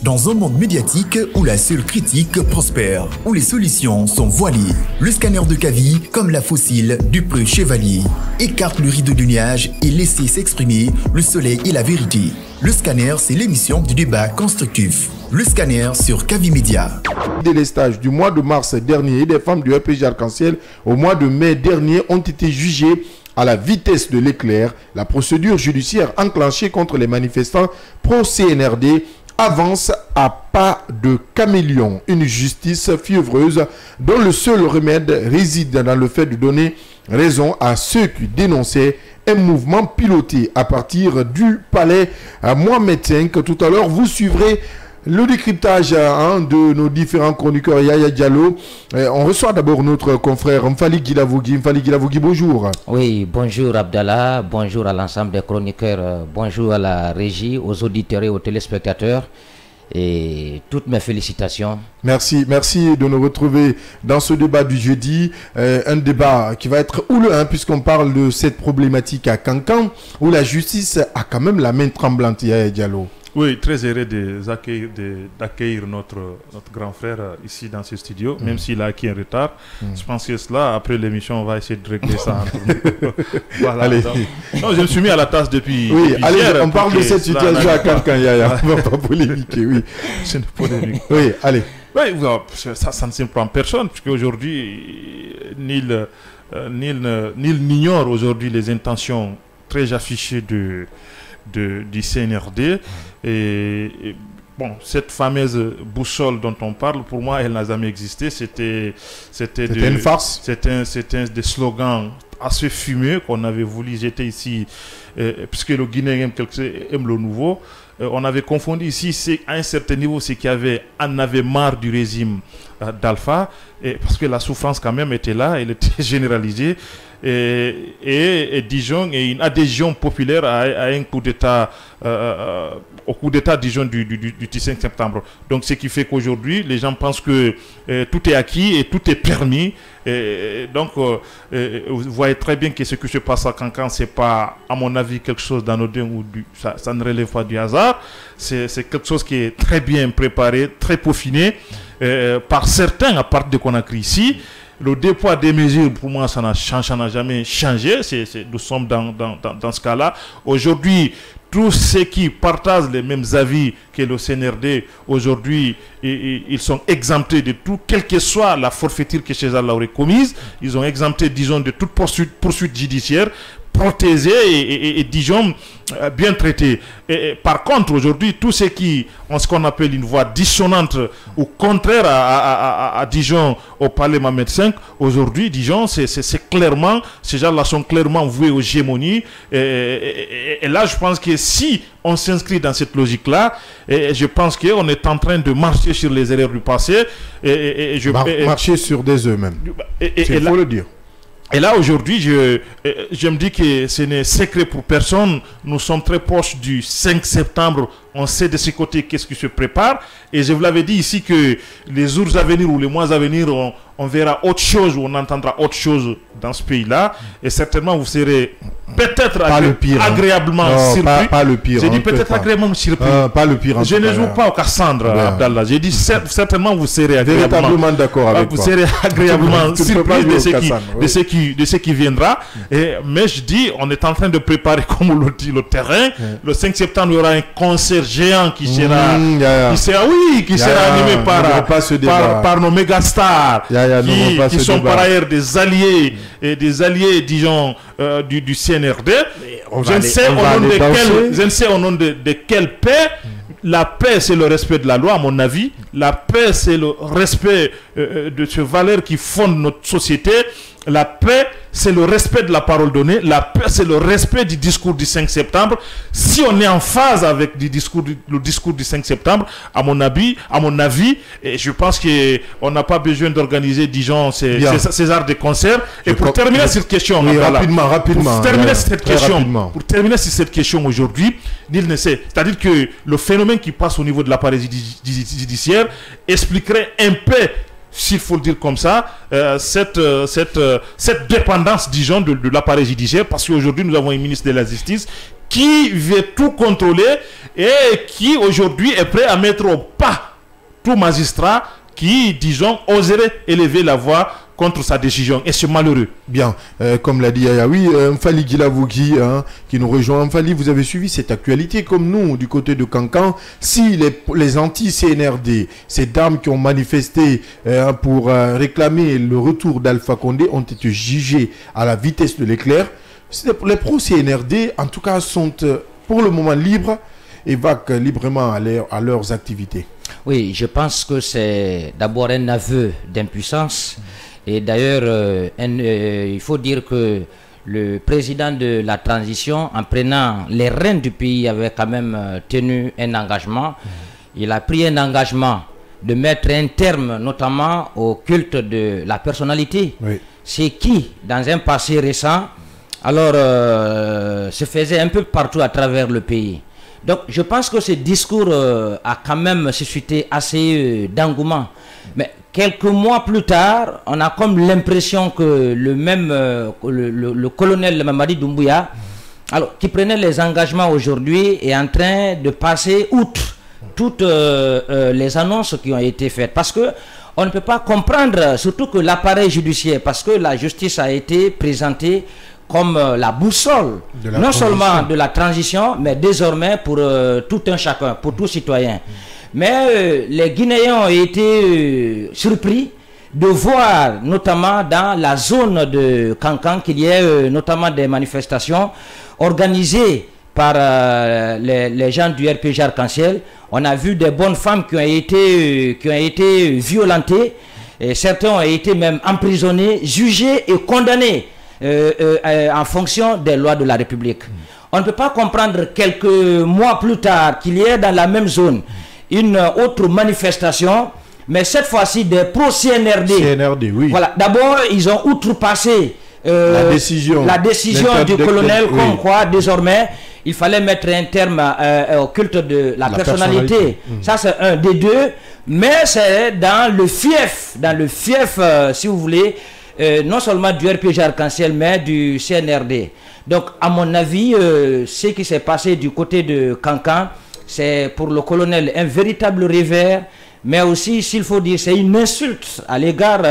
Dans un monde médiatique où la seule critique prospère, où les solutions sont voilées, le scanner de Kavi, comme la fossile du preux chevalier, écarte le rideau du nuage et laisse s'exprimer le soleil et la vérité. Le scanner, c'est l'émission du débat constructif. Le scanner sur Kavi Media. Délestage du mois de mars dernier, des femmes du RPG Arc-en-Ciel au mois de mai dernier ont été jugées à la vitesse de l'éclair. La procédure judiciaire enclenchée contre les manifestants pro-CNRD avance à pas de caméléon. Une justice fiévreuse dont le seul remède réside dans le fait de donner raison à ceux qui dénonçaient un mouvement piloté à partir du palais Mohamed V. Tout à l'heure, vous suivrez le décryptage de nos différents chroniqueurs Yaya Diallo. On reçoit d'abord notre confrère Mfali Guilavogui. Mfali Guilavogui, bonjour. Oui, bonjour Abdallah, bonjour à l'ensemble des chroniqueurs, bonjour à la régie, aux auditeurs et aux téléspectateurs. Et toutes mes félicitations. Merci de nous retrouver dans ce débat du jeudi. Un débat qui va être houleux, puisqu'on parle de cette problématique à Kankan, où la justice a quand même la main tremblante, Yaya Diallo. Oui, très heureux d'accueillir notre grand frère ici dans ce studio, même s'il a acquis un retard. Je pense que cela, après l'émission, on va essayer de régler ça entre nous. Voilà. Allez. Non, je me suis mis à la tâche depuis. Oui, depuis allez, hier, on parle de cette situation à Kankan, Yaya. On ne va pas polémiquer, oui. C'est une polémique. Oui, allez. Oui, ça ne surprend personne, puisque aujourd'hui, nul n'ignore aujourd'hui les intentions très affichées du CNRD. Et bon, cette fameuse boussole dont on parle, pour moi, elle n'a jamais existé. C'était une farce. C'était des slogans assez fumeux qu'on avait voulu jeter ici, puisque le Guinéen aime le nouveau. On avait confondu ici, à un certain niveau, c'est qu'il en avait marre du régime d'Alpha, parce que la souffrance quand même était là, elle était généralisée. Et disons, une adhésion populaire à un coup d'État, au coup d'État, disons, du 5 septembre. Donc, ce qui fait qu'aujourd'hui, les gens pensent que tout est acquis et tout est permis. Donc, vous voyez très bien que ce qui se passe à Kankan, c'est pas, à mon avis, quelque chose d'anodin ou ça ne relève pas du hasard. C'est quelque chose qui est très bien préparé, très peaufiné par certains à partir de Conakry ici. Le dépôt des mesures, pour moi, ça n'a jamais changé. Nous sommes dans ce cas-là. Aujourd'hui, tous ceux qui partagent les mêmes avis que le CNRD, aujourd'hui, ils sont exemptés de tout, quelle que soit la forfaiture que ces gens-là auraient commise. Ils sont exemptés, disons, de toute poursuite judiciaire, protégés et disons, bien traités. Par contre, aujourd'hui, tous ceux qui ont ce qu'on appelle une voix dissonante ou contraire disons, au palais Mohamed V, aujourd'hui, disons, c'est clairement, ces gens-là sont clairement voués aux gémonies. Et là, je pense que si on s'inscrit dans cette logique-là, je pense qu'on est en train de marcher sur les erreurs du passé. Marcher sur des œufs même. Il faut le dire. Et là, aujourd'hui, je me dis que ce n'est secret pour personne. Nous sommes très proches du 5 septembre. On sait de ce côté qu'est-ce qui se prépare. Et je vous l'avais dit ici que les jours à venir ou les mois à venir, on verra autre chose ou on entendra autre chose dans ce pays-là. Et certainement, vous serez peut-être agréablement surpris. Pas le pire. J'ai dit peut-être agréablement surpris. Pas le pire. Je ne joue pas au Cassandre, Abdallah. J'ai dit certainement, vous serez agréablement d'accord avec vous serez agréablement surpris de ce qui viendra. Mais je dis, on est en train de préparer, comme on le dit, le terrain. Le 5 septembre, il y aura un concert géant qui sera animé par nos mégastars qui sont par ailleurs des alliés disons du CNRD. Je ne sais au nom de quelle paix. La paix, c'est le respect de la loi, à mon avis. La paix, c'est le respect de ces valeurs qui fondent notre société. La paix, c'est le respect de la parole donnée. La paix, c'est le respect du discours du 5 septembre. Si on est en phase avec le discours du 5 septembre, à mon avis, et je pense qu'on n'a pas besoin d'organiser, disons, ces arts de concert. Et pour terminer cette question, rapidement. Pour terminer sur cette question aujourd'hui, nul ne sait. C'est-à-dire que le phénomène qui passe au niveau de l'appareil judiciaire expliquerait un peu, s'il faut le dire comme ça, cette dépendance, disons, de l'appareil judiciaire, parce qu'aujourd'hui, nous avons un ministre de la Justice qui veut tout contrôler et qui, aujourd'hui, est prêt à mettre au pas tout magistrat qui, disons, oserait élever la voix contre sa décision. Et c'est malheureux. Bien, comme l'a dit Yaya, oui, Mfali Guilavogui qui nous rejoint. Mfali, vous avez suivi cette actualité comme nous du côté de Kankan. Si les anti-CNRD, ces dames qui ont manifesté pour réclamer le retour d'Alpha Condé ont été jugées à la vitesse de l'éclair, les pro-CNRD, en tout cas, sont pour le moment libres et vaquent librement à leurs activités. Oui, je pense que c'est d'abord un aveu d'impuissance. Et d'ailleurs, il faut dire que le président de la transition, en prenant les rênes du pays, avait quand même tenu un engagement. il a pris un engagement de mettre un terme notamment au culte de la personnalité. Oui. C'est qui, dans un passé récent, alors se faisait un peu partout à travers le pays. Donc je pense que ce discours a quand même suscité assez d'engouement. Mais quelques mois plus tard, on a comme l'impression que le même le colonel Mamadi Doumbouya, alors qui prenait les engagements aujourd'hui, est en train de passer outre toutes les annonces qui ont été faites. Parce que on ne peut pas comprendre, surtout que l'appareil judiciaire, parce que la justice a été présentée comme la boussole, non seulement de la transition, mais désormais pour tout un chacun, pour tout citoyen. Mais les Guinéens ont été surpris de voir, notamment dans la zone de Kankan, qu'il y ait notamment des manifestations organisées par les gens du RPG Arc-en-Ciel. On a vu des bonnes femmes qui ont été violentées, et certains ont été même emprisonnés, jugés et condamnés en fonction des lois de la République. On ne peut pas comprendre quelques mois plus tard qu'il y ait dans la même zone une autre manifestation, mais cette fois-ci des pro-CNRD. CNRD, oui. Voilà. D'abord, ils ont outrepassé la décision du colonel, comme quoi désormais il fallait mettre un terme au culte de la personnalité. Ça, c'est un des deux, mais c'est dans le fief, si vous voulez, non seulement du RPG Arc-en-Ciel, mais du CNRD. Donc, à mon avis, ce qui s'est passé du côté de Kankan, c'est pour le colonel un véritable revers, mais aussi, s'il faut dire, c'est une insulte à l'égard,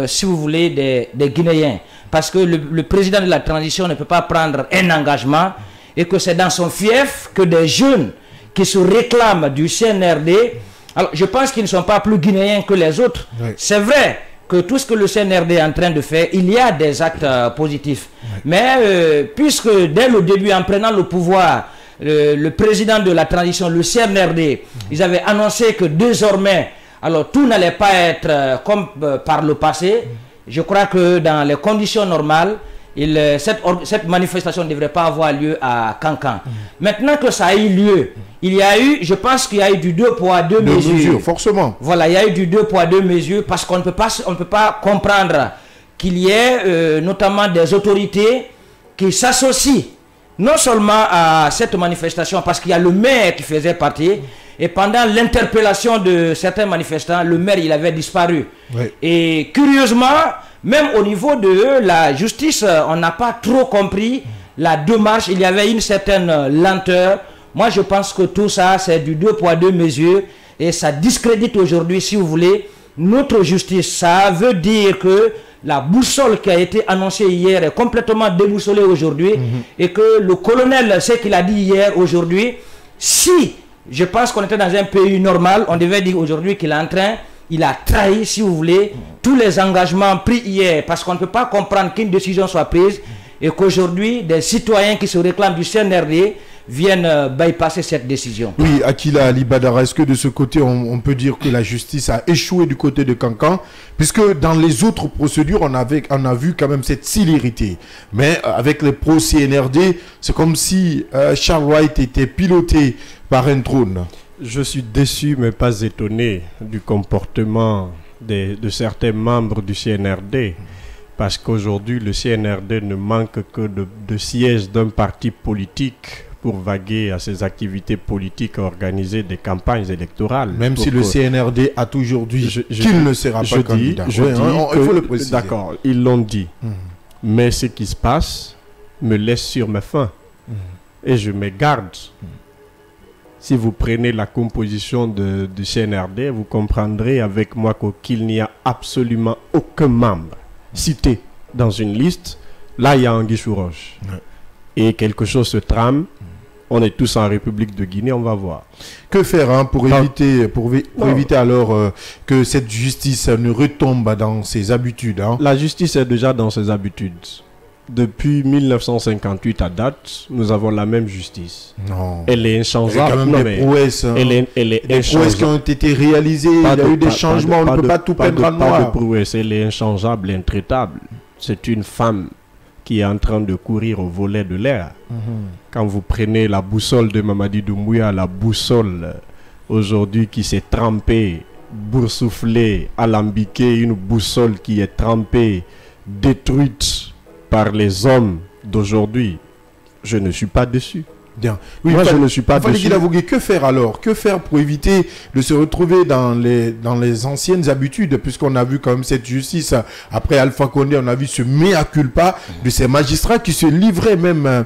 si vous voulez, des Guinéens. Parce que le président de la transition ne peut pas prendre un engagement, et que c'est dans son fief que des jeunes qui se réclament du CNRD, alors je pense qu'ils ne sont pas plus guinéens que les autres. Oui. C'est vrai que tout ce que le CNRD est en train de faire, il y a des actes positifs. Oui. Mais puisque dès le début, en prenant le pouvoir, le président de la transition, le CNRD, ils avaient annoncé que désormais, alors tout n'allait pas être comme par le passé. Je crois que dans les conditions normales, cette manifestation ne devrait pas avoir lieu à Kankan. Maintenant que ça a eu lieu, je pense qu'il y a eu du 2 poids 2 mesures. Forcément. Voilà, il y a eu du 2 poids 2 mesures parce qu'on ne peut pas comprendre qu'il y ait notamment des autorités qui s'associent non seulement à cette manifestation, parce qu'il y a le maire qui faisait partie, et pendant l'interpellation de certains manifestants, le maire il avait disparu. Oui. Et curieusement, même au niveau de la justice, on n'a pas trop compris la démarche. Il y avait une certaine lenteur. Moi, je pense que tout ça, c'est du 2 poids 2 mesures. Et ça discrédite aujourd'hui, si vous voulez, notre justice. Ça veut dire que la boussole qui a été annoncée hier est complètement déboussolée aujourd'hui. Et que le colonel, ce qu'il a dit hier, aujourd'hui, si je pense qu'on était dans un pays normal, on devait dire aujourd'hui qu'il est en train... Il a trahi, si vous voulez, tous les engagements pris hier, parce qu'on ne peut pas comprendre qu'une décision soit prise et qu'aujourd'hui, des citoyens qui se réclament du CNRD viennent bypasser cette décision. Oui, Akila Ali Badara, est-ce que de ce côté, on peut dire que la justice a échoué du côté de Kankan, puisque dans les autres procédures, on a vu quand même cette célérité. Mais avec les pro-CNRD, c'est comme si Charles White était piloté par un trône. Je suis déçu, mais pas étonné du comportement de certains membres du CNRD. Parce qu'aujourd'hui, le CNRD ne manque que de sièges d'un parti politique pour vaguer à ses activités politiques, organiser des campagnes électorales. Même si le CNRD a toujours dit qu'il ne sera pas candidat. Il faut le préciser. D'accord, ils l'ont dit. Mais ce qui se passe me laisse sur mes fins. Et je me garde. Si vous prenez la composition du CNRD, vous comprendrez avec moi qu'il n'y a absolument aucun membre cité dans une liste. Là, il y a Anguille sous roche. Et quelque chose se trame. On est tous en République de Guinée, on va voir. Que faire pour éviter alors que cette justice ne retombe dans ses habitudes La justice est déjà dans ses habitudes. Depuis 1958 à date, nous avons la même justice. Non. Elle est inchangeable. Il y a quand même des prouesses. Elle est des prouesses qui ont été réalisées. Il y a eu des changements. On ne peut pas tout peindre en noir. Pas de prouesses. Elle est inchangeable, intraitable. C'est une femme qui est en train de courir au volet de l'air. Quand vous prenez la boussole de Mamadi Doumbouya, la boussole aujourd'hui qui s'est trempé, boursouflé, alambiqué, une boussole qui est trempée, détruite par les hommes d'aujourd'hui, je ne suis pas dessus. Bien. Oui, moi, je ne suis pas dessus. Que faire alors? Que faire pour éviter de se retrouver dans les anciennes habitudes, puisqu'on a vu quand même cette justice, après Alpha Condé, on a vu ce mea culpa de ces magistrats qui se livraient même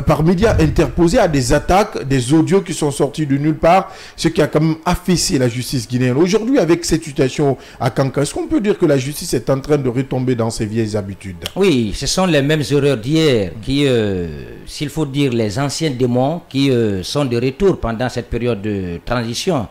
par médias interposés à des attaques, des audios qui sont sortis de nulle part, ce qui a quand même affaissé la justice guinéenne. Aujourd'hui, avec cette situation à Kanka, est-ce qu'on peut dire que la justice est en train de retomber dans ses vieilles habitudes? Oui, ce sont les mêmes erreurs d'hier qui, s'il faut dire, les anciens démons qui sont de retour pendant cette période de transition.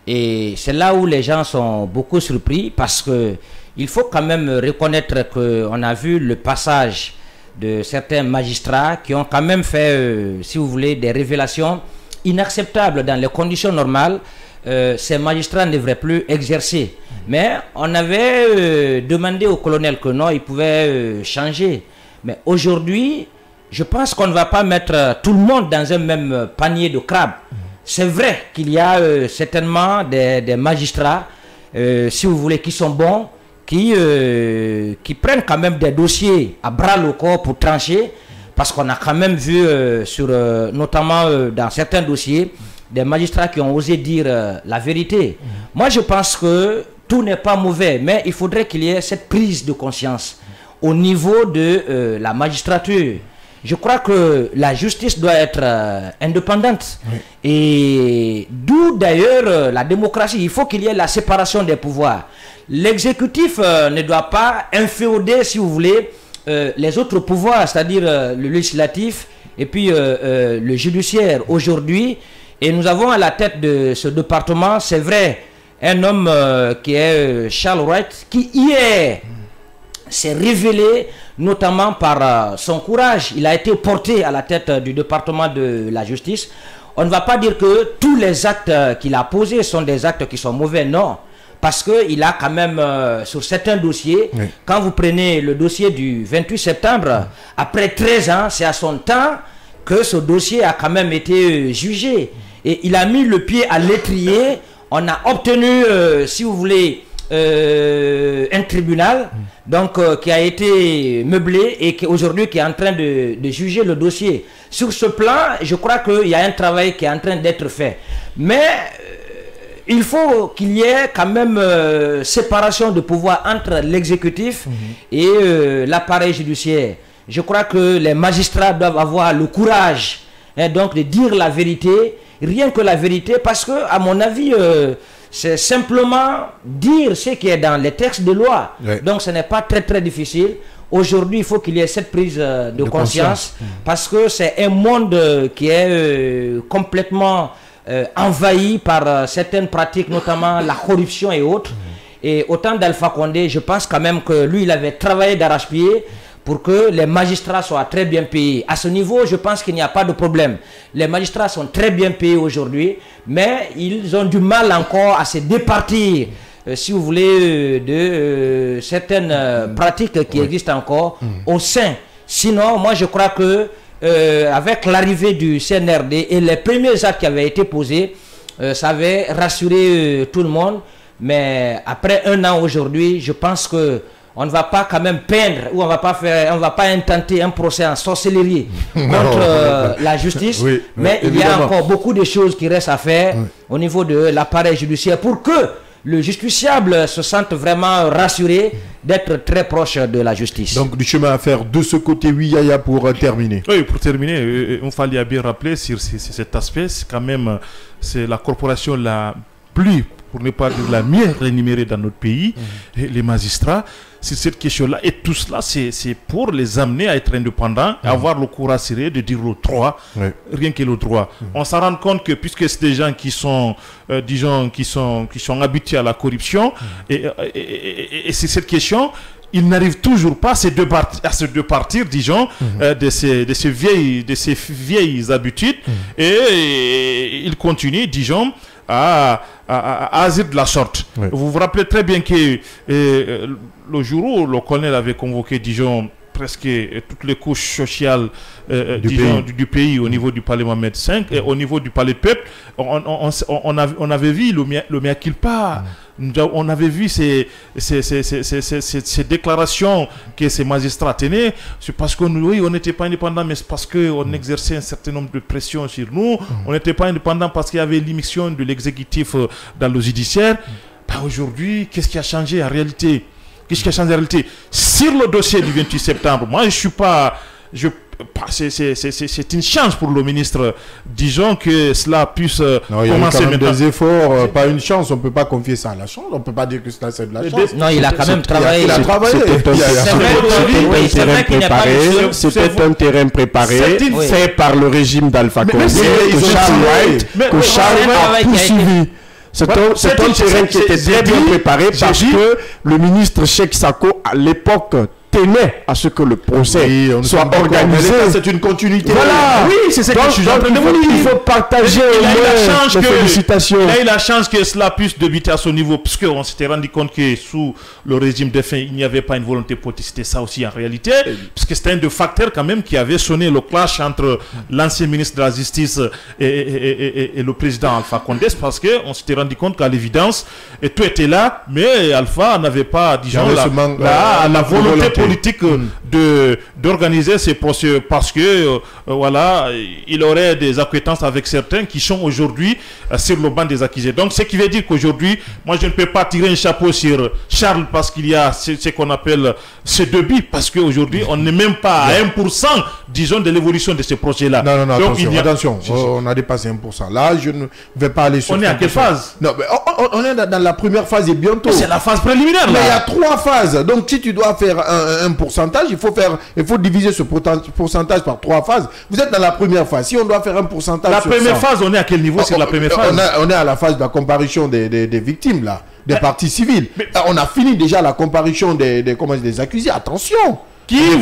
Et c'est là où les gens sont beaucoup surpris, parce que il faut quand même reconnaître qu'on a vu le passage de certains magistrats qui ont quand même fait, si vous voulez, des révélations inacceptables dans les conditions normales. Ces magistrats ne devraient plus exercer. Mais on avait demandé au colonel que non, il pouvait changer. Mais aujourd'hui, je pense qu'on ne va pas mettre tout le monde dans un même panier de crabes. C'est vrai qu'il y a certainement des magistrats, si vous voulez, qui sont bons, qui prennent quand même des dossiers à bras le corps pour trancher, parce qu'on a quand même vu, notamment dans certains dossiers, des magistrats qui ont osé dire la vérité. Moi, je pense que tout n'est pas mauvais, mais il faudrait qu'il y ait cette prise de conscience au niveau de la magistrature. Je crois que la justice doit être indépendante. Oui. Et d'où d'ailleurs la démocratie. Il faut qu'il y ait la séparation des pouvoirs. L'exécutif ne doit pas inféoder, si vous voulez, les autres pouvoirs, c'est-à-dire le législatif et puis le judiciaire aujourd'hui. Et nous avons à la tête de ce département, c'est vrai, un homme qui est Charles Wright, qui hier s'est révélé notamment par son courage. Il a été porté à la tête du département de la justice. On ne va pas dire que tous les actes qu'il a posés sont des actes qui sont mauvais, non. Parce qu'il a quand même, sur certains dossiers, oui. Quand vous prenez le dossier du 28 septembre, après 13 ans, c'est à son temps que ce dossier a quand même été jugé. Et il a mis le pied à l'étrier. On a obtenu, si vous voulez, un tribunal donc qui a été meublé et qui aujourd'hui qui est en train de juger le dossier. Sur ce plan, je crois qu'il y a un travail qui est en train d'être fait. Mais il faut qu'il y ait quand même séparation de pouvoir entre l'exécutif et l'appareil judiciaire. Je crois que les magistrats doivent avoir le courage donc de dire la vérité, rien que la vérité, parce que à mon avis c'est simplement dire ce qui est dans les textes de loi. Oui. Donc ce n'est pas très très difficile. Aujourd'hui, il faut qu'il y ait cette prise de conscience parce que c'est un monde qui est complètement envahi par certaines pratiques, notamment la corruption et autres. Et au temps d'Alpha Condé, je pense quand même que lui, il avait travaillé d'arrache-pied pour que les magistrats soient très bien payés. À ce niveau, je pense qu'il n'y a pas de problème. Les magistrats sont très bien payés aujourd'hui, mais ils ont du mal encore à se départir, si vous voulez, de certaines pratiques qui existent encore au sein. Sinon, moi je crois que avec l'arrivée du CNRD et les premiers actes qui avaient été posés, ça avait rassuré tout le monde. Mais après un an aujourd'hui, je pense que on ne va pas quand même peindre ou on va pas intenter un procès en sorcellerie contre la justice, oui, mais il y a encore beaucoup de choses qui restent à faire au niveau de l'appareil judiciaire pour que le justiciable se sente vraiment rassuré d'être très proche de la justice. Donc du chemin à faire de ce côté, oui, Yaya, pour terminer. Oui, pour terminer, il fallait bien rappeler sur cet aspect, c'est quand même la corporation la plus, pour ne pas dire la mieux rémunérée dans notre pays, les magistrats. C'est cette question-là. Et tout cela, c'est pour les amener à être indépendants, à avoir le courage serré de dire le droit, rien que le droit. On s'en rend compte que puisque c'est des gens qui sont, disons, qui sont habitués à la corruption, et c'est cette question, ils n'arrivent toujours pas à se départir, disons, de ces vieilles habitudes, et ils continuent, disons, à agir de la sorte. Vous vous rappelez très bien que le jour où le colonel avait convoqué, disons, presque toutes les couches sociales du pays au niveau du Palais Mohamed V et au niveau du Palais de Peuple. On avait vu le mea culpa. On avait vu ces déclarations que ces magistrats tenaient. C'est parce que on n'était pas indépendant, mais c'est parce qu'on exerçait un certain nombre de pressions sur nous. On n'était pas indépendant parce qu'il y avait l'émission de l'exécutif dans le judiciaire. Aujourd'hui, qu'est-ce qui a changé en réalité? Qu'est-ce qui a changé en réalité? Sur le dossier du 28 septembre, moi, je suis pas... c'est une chance pour le ministre. Disons que cela puisse commencer maintenant. Des efforts, pas une chance. On ne peut pas confier ça à la chance. On ne peut pas dire que c'est de la chance. Non, il a quand même travaillé. C'était un terrain préparé fait par le régime d'Alpha Condé que Charles a poursuivi. C'est un terrain qui était très bien préparé parce que le ministre Cheikh Sako, à l'époque, tenait à ce que le procès soit organisé. C'est une continuité. Voilà. Oui, c'est ce que je suis en train de vous dire. Il faut partager les félicitations. Il a eu la chance que cela puisse débuter à ce niveau, puisqu'on s'était rendu compte que sous le régime défunt, il n'y avait pas une volonté politique. C'était ça aussi en réalité, puisque c'était un des facteurs quand même qui avait sonné le clash entre l'ancien ministre de la Justice et le président Alpha Condé, parce qu'on s'était rendu compte qu'à l'évidence, tout était là, mais Alpha n'avait pas, disons, la volonté politique d'organiser ces procès parce que voilà, il aurait des acquaintances avec certains qui sont aujourd'hui sur le banc des accusés. Donc ce qui veut dire qu'aujourd'hui, moi je ne peux pas tirer un chapeau sur Charles parce qu'il y a ce qu'on appelle ce débit, parce qu'aujourd'hui on n'est même pas à 1%, disons, de l'évolution de ces projets-là. Non, donc, attention, on a dépassé 1%. Là, je ne vais pas aller sur... On est à quelle phase? Non, mais on est dans la première phase et bientôt. C'est la phase préliminaire là. Mais il y a 3 phases. Donc si tu dois faire un pourcentage, il faut diviser ce pourcentage par 3 phases. Vous êtes dans la première phase. Si on doit faire un pourcentage... La première phase, on est à quel niveau sur la première phase? On est à la phase de la comparution des victimes là, des parties civiles. On a fini déjà la comparution des accusés. Attention. Qui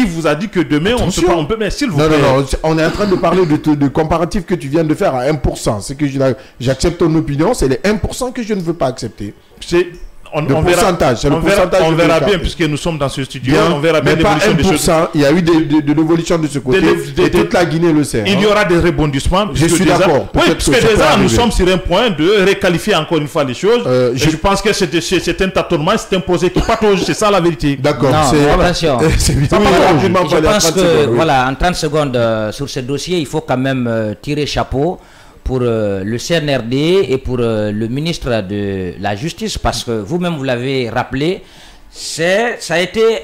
vous a dit que demain on peut mais s'il vous plaît. Non, on est en train de parler de comparatif que tu viens de faire à 1%. C'est que j'accepte ton opinion, c'est les 1% que je ne veux pas accepter. On verra bien, puisque nous sommes dans ce studio. On verra bien l'évolution des choses. Il y a eu de l'évolution de ce côté. Et toute la Guinée le sait. Il y aura des rebondissements. Je suis d'accord. Oui, parce que déjà, nous sommes sur un point de réqualifier encore une fois les choses. Je pense que c'est un tâtonnement, c'est un projet qui patauge. C'est ça la vérité. D'accord. Attention. Je pense que, voilà, en 30 secondes sur ce dossier, il faut quand même tirer chapeau pour le CNRD et pour le ministre de la Justice, parce que vous-même vous l'avez rappelé, ça a été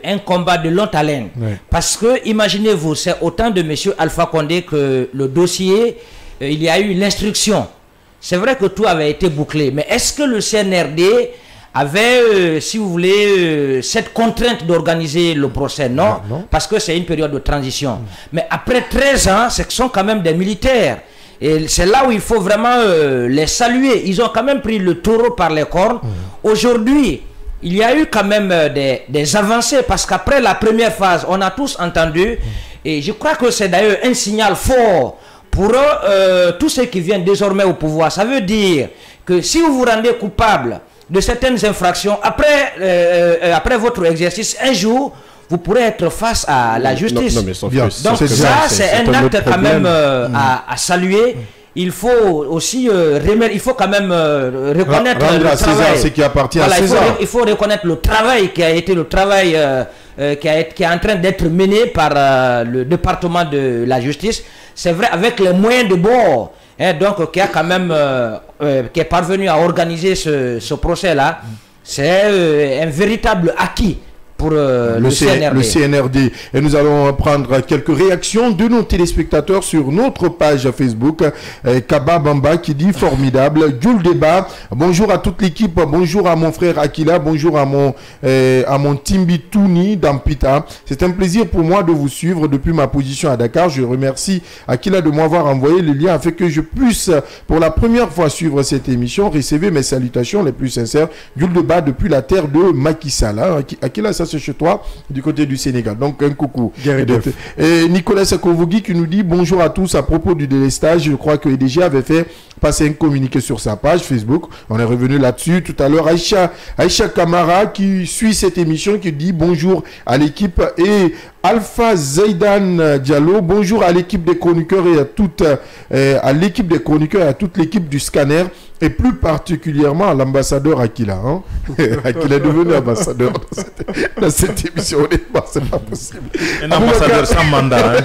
un combat de longue haleine. Parce que, imaginez-vous, c'est au temps de M. Alpha Condé que le dossier, il y a eu l'instruction. C'est vrai que tout avait été bouclé, mais est-ce que le CNRD avait, si vous voulez, cette contrainte d'organiser le procès? Non, parce que c'est une période de transition. Mais après 13 ans, ce sont quand même des militaires. Et c'est là où il faut vraiment les saluer. Ils ont quand même pris le taureau par les cornes. Aujourd'hui, il y a eu quand même des avancées, parce qu'après la première phase, on a tous entendu, et je crois que c'est d'ailleurs un signal fort pour tous ceux qui viennent désormais au pouvoir. Ça veut dire que si vous vous rendez coupable de certaines infractions, après votre exercice, un jour, vous pourrez être face à la justice. Donc ça, c'est un acte quand même à saluer. Il faut aussi il faut quand même reconnaître le travail. Ce qui appartient à César. Il faut reconnaître le travail qui a été qui est en train d'être mené par le département de la justice. C'est vrai, avec les moyens de bord. Donc qui a quand même qui est parvenu à organiser ce procès-là. C'est un véritable acquis pour le CNRD. Et nous allons prendre quelques réactions de nos téléspectateurs sur notre page Facebook. Kaba Bamba qui dit formidable. Jules Débat, bonjour à toute l'équipe, bonjour à mon frère Akila, bonjour à mon Timbi Touni d'Ampita. C'est un plaisir pour moi de vous suivre depuis ma position à Dakar. Je remercie Akila de m'avoir envoyé le lien afin que je puisse pour la première fois suivre cette émission. Recevez mes salutations les plus sincères. Jules Débat depuis la terre de Macky Sall. Akila, ça c'est chez toi, du côté du Sénégal. Donc, un coucou. Guéridef. Et Nicolas Sakovogui qui nous dit bonjour à tous à propos du délestage. Je crois que EDG avait fait passer un communiqué sur sa page Facebook. On est revenu là-dessus tout à l'heure. Aïcha Kamara qui suit cette émission qui dit bonjour à l'équipe et Alpha Zaidan Diallo, bonjour à l'équipe des chroniqueurs et à l'équipe des chroniqueurs et à toute l'équipe du Scanner et plus particulièrement à l'ambassadeur Akila. Hein? Akila est devenu ambassadeur dans cette émission. Honnêtement, c'est pas possible. Un ambassadeur sans mandat. Hein?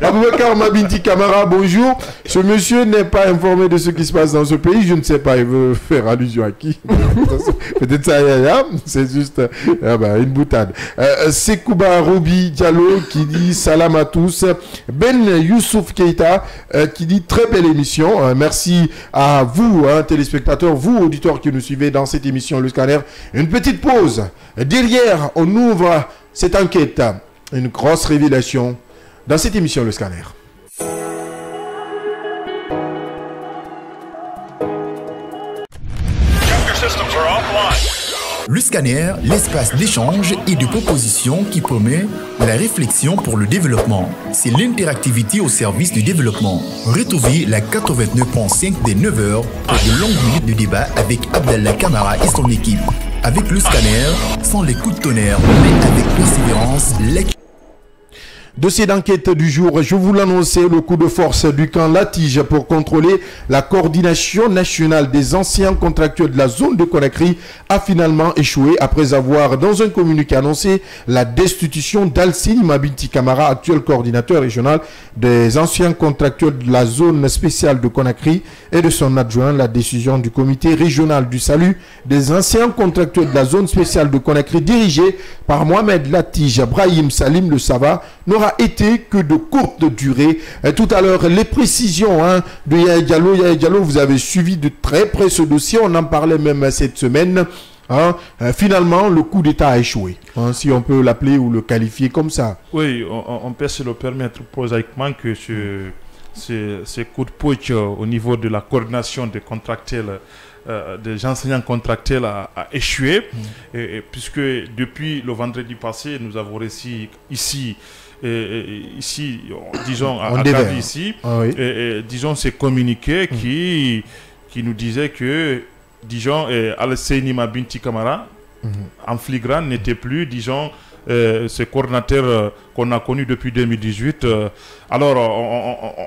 Aboubakar Mabinti Kamara, bonjour. Ce monsieur n'est pas informé de ce qui se passe dans ce pays. Je ne sais pas, il veut faire allusion à qui? Peut-être ça, c'est juste une boutade. Sekouba Robi Diallo qui dit salam à tous. Ben Youssouf Keita qui dit très belle émission. Merci à vous, téléspectateurs, vous, auditeurs qui nous suivez dans cette émission Le Scanner. Une petite pause. Derrière, on ouvre cette enquête. Une grosse révélation dans cette émission Le Scanner. Le Scanner, l'espace d'échange et de propositions qui promet la réflexion pour le développement. C'est l'interactivité au service du développement. Retrouvez la 89.5 des 9h pour de longues minutes de débat avec Abdallah Kamara et son équipe. Avec le Scanner, sans les coups de tonnerre, mais avec persévérance, Dossier d'enquête du jour, je vous l'annonçais, le coup de force du camp Latige pour contrôler la coordination nationale des anciens contractuels de la zone de Conakry a finalement échoué après avoir, dans un communiqué, annoncé la destitution d'Alcine Mabinti Kamara, actuel coordinateur régional des anciens contractuels de la zone spéciale de Conakry et de son adjoint. La décision du comité régional du salut des anciens contractuels de la zone spéciale de Conakry dirigé par Mohamed Latige Brahim Salim Le Sava n'aura été que de courte durée. Tout à l'heure, les précisions de Yaya Diallo. Yaya Diallo, vous avez suivi de très près ce dossier. On en parlait même cette semaine. Finalement, le coup d'État a échoué. Si on peut l'appeler ou le qualifier comme ça. Oui, on peut se le permettre prosaïquement que ce coup de pouce au niveau de la coordination des contractuels des enseignants contractuels a échoué, puisque depuis le vendredi passé, nous avons réussi ici, disons, à Gavi ici, disons, ces communiqués qui nous disaient que, disons, Al-Seyni Mabinti Kamara, en flagrant, n'était plus, disons, ce coordinateur qu'on a connu depuis 2018. Alors,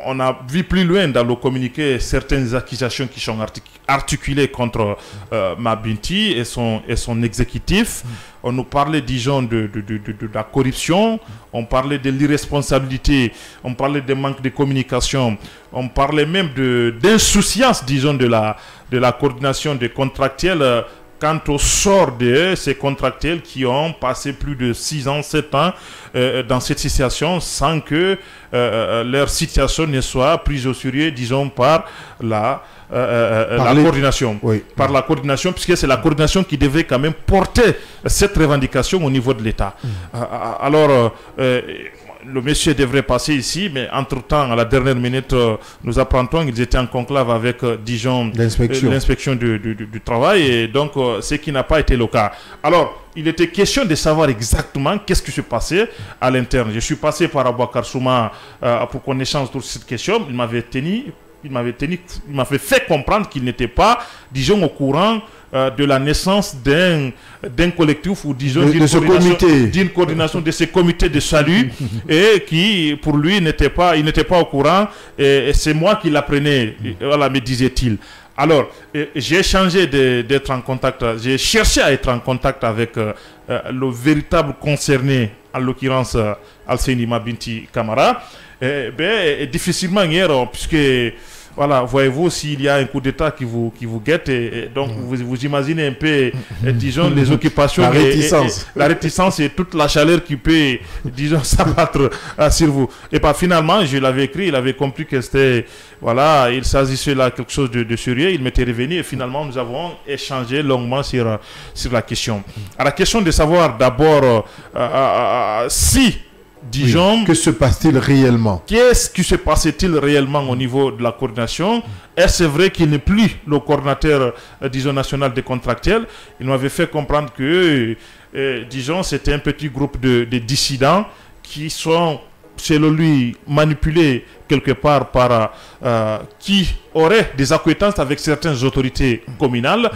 on a vu plus loin dans le communiqué certaines accusations qui sont articulées contre Mabinti et son exécutif. On nous parlait, disons, de la corruption, on parlait de l'irresponsabilité, on parlait de manque de communication, on parlait même d'insouciance, disons, de la coordination des contractuels quant au sort de ces contractuels qui ont passé plus de 6 ans, 7 ans dans cette situation sans que leur situation ne soit prise au sérieux, disons, par la coordination. Oui. Par la coordination, puisque c'est la coordination qui devait quand même porter cette revendication au niveau de l'État. Alors, le monsieur devrait passer ici, mais entre-temps, à la dernière minute, nous apprendons qu'ils étaient en conclave avec, disons, l'inspection du travail, et donc, ce qui n'a pas été le cas. Alors, il était question de savoir exactement qu'est-ce qui se passait à l'interne. Je suis passé par Abouakar Souma pour qu'on échange sur cette question. Il m'avait fait comprendre qu'il n'était pas, disons, au courant de la naissance d'un collectif ou, disons, d'une coordination de ces comités de salut et qui, pour lui, il n'était pas au courant, et c'est moi qui l'apprenais, voilà, me disait-il. Alors, j'ai changé d'être en contact, j'ai cherché à être en contact avec le véritable concerné, en l'occurrence Al-Seyni Mabinti Kamara, et difficilement hier, puisque, voilà, voyez-vous, s'il y a un coup d'État qui vous guette, et donc vous imaginez un peu, disons, les occupations, la réticence et toute la chaleur qui peut, disons, s'abattre sur vous. Et pas finalement, je l'avais écrit, il avait compris que c'était, voilà, il s'agissait là quelque chose de sérieux, il m'était revenu, et finalement, nous avons échangé longuement sur la question. À la question de savoir d'abord si Dijon. Oui. Que se passe-t-il réellement? Qu'est-ce qui se passait-il réellement au niveau de la coordination? Est-ce vrai qu'il n'est plus le coordinateur, disons, national des contractuels? Il m'avait fait comprendre que, Dijon, c'était un petit groupe de dissidents qui sont, selon lui, manipulés quelque part par qui auraient des acquaintances avec certaines autorités communales.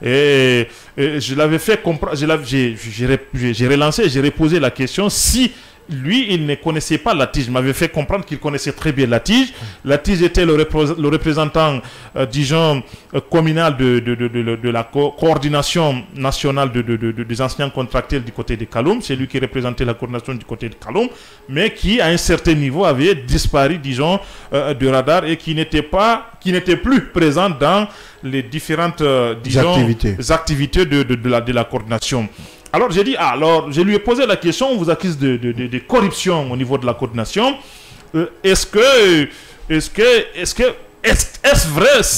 Et je l'avais fait comprendre, j'ai relancé, j'ai reposé la question si lui, il ne connaissait pas la tige. Il m'avait fait comprendre qu'il connaissait très bien la tige. La tige était le représentant, disons, communal de la coordination nationale des enseignants contractuels du côté de Kaloum. C'est lui qui représentait la coordination du côté de Kaloum, mais qui, à un certain niveau, avait disparu, disons, du radar et qui n'était plus présent dans les différentes, disons, activités de la coordination. Alors j'ai dit, alors je lui ai posé la question, on vous accuse de corruption au niveau de la coordination. Est-ce vrai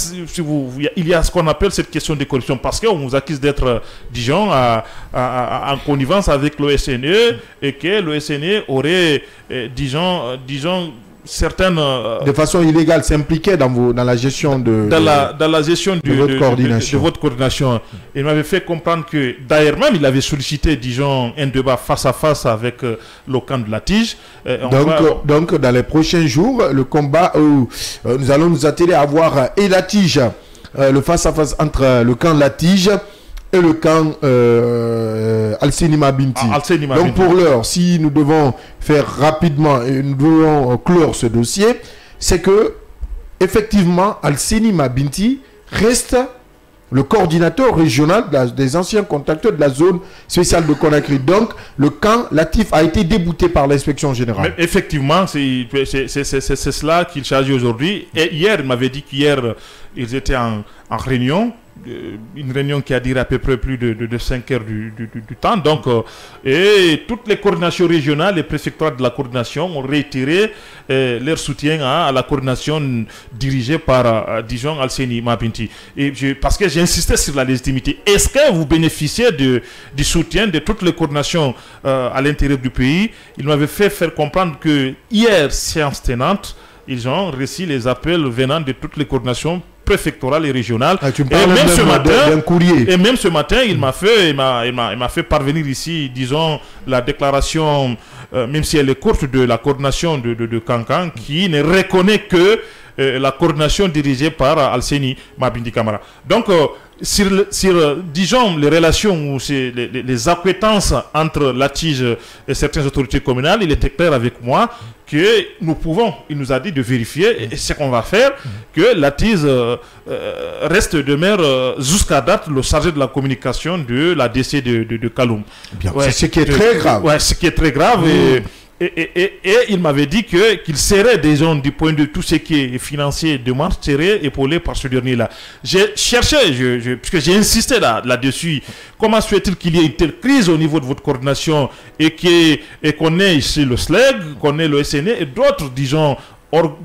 il y a ce qu'on appelle cette question de corruption parce qu'on vous accuse d'être, disons, en connivence avec l'OSNE et que l'OSNE aurait, disons, certaines de façon illégale s'impliquaient dans la gestion de la gestion de votre coordination. Il m'avait fait comprendre que d'ailleurs même il avait sollicité, disons, un débat face à face avec le camp de la tige. Donc dans les prochains jours, le combat où nous allons nous atteler à voir et la tige, le face à face entre le camp de la tige et le camp Alseni Mabinti. Donc pour l'heure, si nous devons faire rapidement et nous devons clore ce dossier, c'est que effectivement Alseni Mabinti reste le coordinateur régional des anciens contracteurs de la zone spéciale de Conakry. Donc le camp Latif a été débouté par l'inspection générale. Mais effectivement, c'est cela qu'il s'agit aujourd'hui. Et hier, il m'avait dit qu'hier, ils étaient en réunion. Une réunion qui a duré à peu près plus de 5 heures du temps. Donc, et toutes les coordinations régionales, les préfectorats de la coordination ont réitéré leur soutien à la coordination dirigée par, disons, Alseni Mabinti. Parce que j'ai insisté sur la légitimité. Est-ce que vous bénéficiez du soutien de toutes les coordinations à l'intérieur du pays? Il m'avait fait faire comprendre que hier, séance tenante, ils ont reçu les appels venant de toutes les coordinations préfectorale et régionale. Tu me parles d'un courrier. Et même ce matin, il m'a fait parvenir ici, disons, la déclaration, même si elle est courte, de la coordination de Kankan, qui ne reconnaît que la coordination dirigée par Alseni Mabinti Camara. Donc, sur disons, les relations ou les acquaintances entre la tige et certaines autorités communales, il était clair avec moi que nous pouvons, il nous a dit de vérifier, et c'est ce qu'on va faire, que la tige demeure jusqu'à date le chargé de la communication de la DC de Kaloum. C'est ce qui est très grave. Ouais, ce qui est très grave. Et il m'avait dit qu'il serait, disons, du point de tout ce qui est financier de marche, serait épaulé par ce dernier-là. J'ai cherché, puisque j'ai insisté là-dessus, comment se fait-il qu'il y ait une telle crise au niveau de votre coordination et qu'on ait ici le SLEG, qu'on ait le SNE et d'autres, disons,